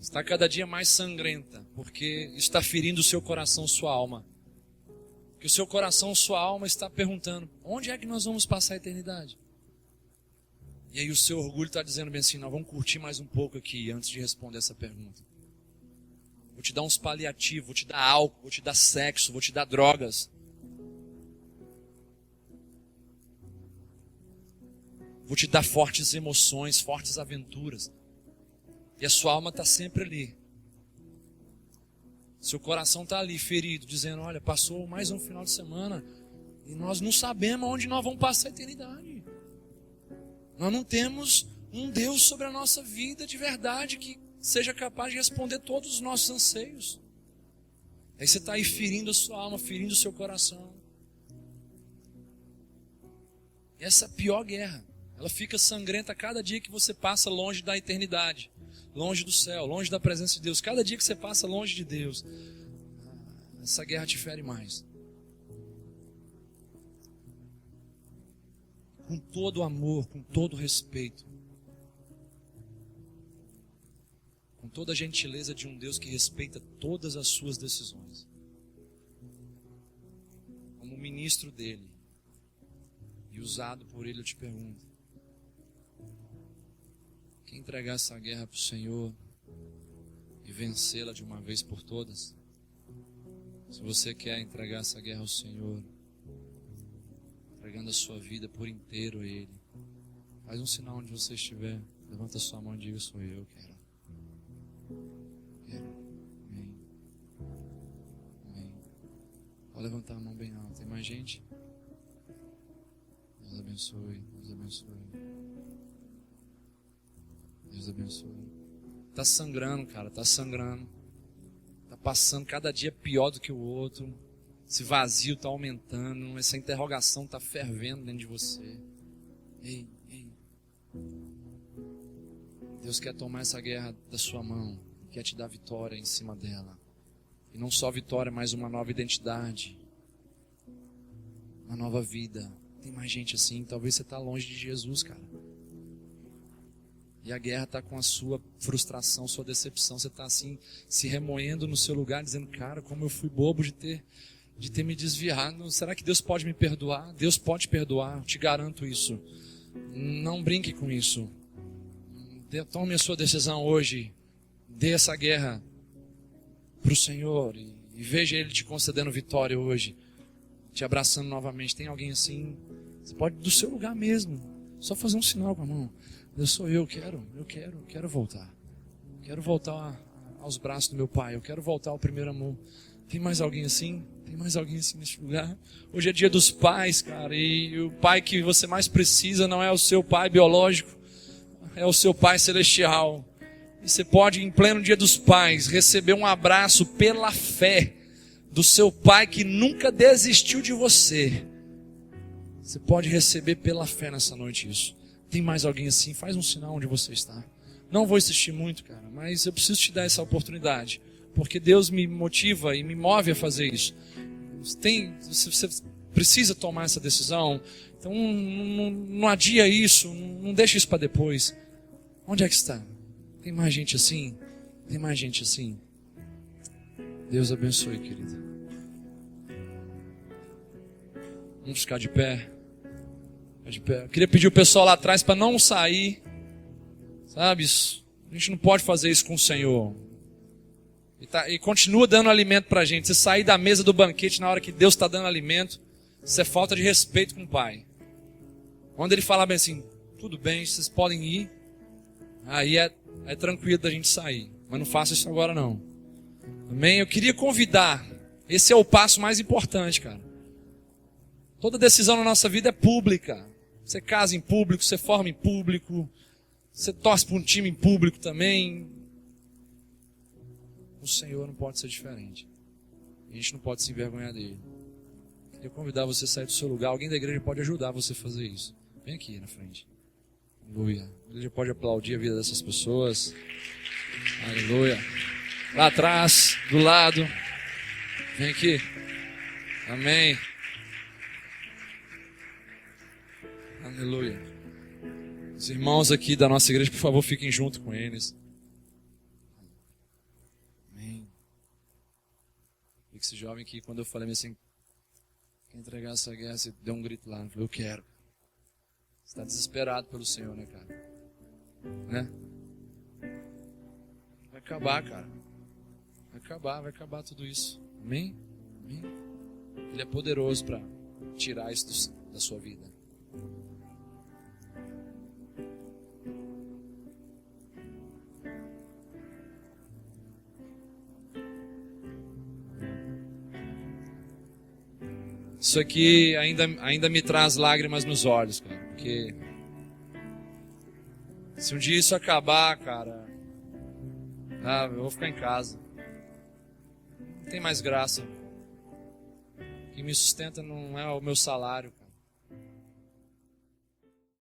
S1: está cada dia mais sangrenta, porque está ferindo o seu coração, sua alma. Que o seu coração, sua alma está perguntando: onde é que nós vamos passar a eternidade? E aí o seu orgulho está dizendo bem assim: não, vamos curtir mais um pouco aqui antes de responder essa pergunta. Vou te dar uns paliativos, vou te dar álcool, vou te dar sexo, vou te dar drogas. Vou te dar fortes emoções, fortes aventuras. E a sua alma está sempre ali. Seu coração está ali, ferido, dizendo: olha, passou mais um final de semana e nós não sabemos onde nós vamos passar a eternidade. Nós não temos um Deus sobre a nossa vida de verdade que seja capaz de responder todos os nossos anseios. Aí você está aí ferindo a sua alma, ferindo o seu coração. E essa é a pior guerra. Ela fica sangrenta a cada dia que você passa longe da eternidade, longe do céu, longe da presença de Deus. Cada dia que você passa longe de Deus, essa guerra te fere mais. Com todo o amor, com todo o respeito, com toda a gentileza de um Deus que respeita todas as suas decisões. Como ministro dele e usado por ele, eu te pergunto: quer entregar essa guerra para o Senhor e vencê-la de uma vez por todas? Se você quer entregar essa guerra ao Senhor, entregando a sua vida por inteiro a Ele, faz um sinal onde você estiver, levanta a sua mão e diga: sou eu, quero. Amém. Amém. Pode levantar a mão bem alta. Tem mais gente? Deus abençoe, Deus abençoe. Deus abençoe. Tá sangrando, cara, tá sangrando. Tá passando cada dia pior do que o outro. Esse vazio tá aumentando, essa interrogação tá fervendo dentro de você. Ei, Deus quer tomar essa guerra da sua mão, quer te dar vitória em cima dela. E não só vitória, mas uma nova identidade, uma nova vida. Tem mais gente assim, talvez você está longe de Jesus, cara. E a guerra está com a sua frustração, sua decepção. Você está assim, se remoendo no seu lugar, dizendo, cara, como eu fui bobo de ter me desviado. Será que Deus pode me perdoar? Deus pode perdoar, te garanto isso. Não brinque com isso. Tome a sua decisão hoje. Dê essa guerra para o Senhor e veja Ele te concedendo vitória hoje, te abraçando novamente. Tem alguém assim? Você pode do seu lugar mesmo, só fazer um sinal com a mão. Deus, sou eu, quero voltar. Quero voltar aos braços do meu Pai. Eu quero voltar ao primeiro amor. Tem mais alguém assim? Tem mais alguém assim nesse lugar? Hoje é dia dos pais, cara, e o pai que você mais precisa não é o seu pai biológico, é o seu Pai celestial. E você pode, em pleno dia dos pais, receber um abraço pela fé do seu Pai que nunca desistiu de você. Você pode receber pela fé nessa noite isso. Tem mais alguém assim? Faz um sinal onde você está. Não vou insistir muito, cara, mas eu preciso te dar essa oportunidade, porque Deus me motiva e me move a fazer isso. Você precisa tomar essa decisão, então não adia isso, não deixa isso para depois. Onde é que está? Tem mais gente assim? Tem mais gente assim? Deus abençoe, querida. Vamos ficar de pé. De pé. Eu queria pedir o pessoal lá atrás para não sair. Sabe? A gente não pode fazer isso com o Senhor. E continua dando alimento para a gente. Você sair da mesa do banquete na hora que Deus está dando alimento, isso é falta de respeito com o Pai. Quando Ele fala bem assim, tudo bem, vocês podem ir. Aí é tranquilo da gente sair. Mas não faça isso agora não. Amém? Eu queria convidar. Esse é o passo mais importante, cara. Toda decisão na nossa vida é pública. Você casa em público, você forma em público. Você torce para um time em público também. O Senhor não pode ser diferente. A gente não pode se envergonhar dele. Eu queria convidar você a sair do seu lugar. Alguém da igreja pode ajudar você a fazer isso. Vem aqui na frente. Aleluia. A igreja pode aplaudir a vida dessas pessoas. Aleluia. Lá atrás, do lado. Vem aqui. Amém. Aleluia. Os irmãos aqui da nossa igreja, por favor, fiquem junto com eles. Amém. E que esse jovem aqui, quando eu falei assim, quer entregar essa guerra, você deu um grito lá. Eu falei, eu quero. Você está desesperado pelo Senhor, né, cara? Né? Vai acabar, cara. Vai acabar tudo isso. Amém? Amém? Ele é poderoso para tirar isso da sua vida. Isso aqui ainda me traz lágrimas nos olhos, cara, porque se um dia isso acabar, cara, eu vou ficar em casa. Não tem mais graça. O que me sustenta não é o meu salário, cara.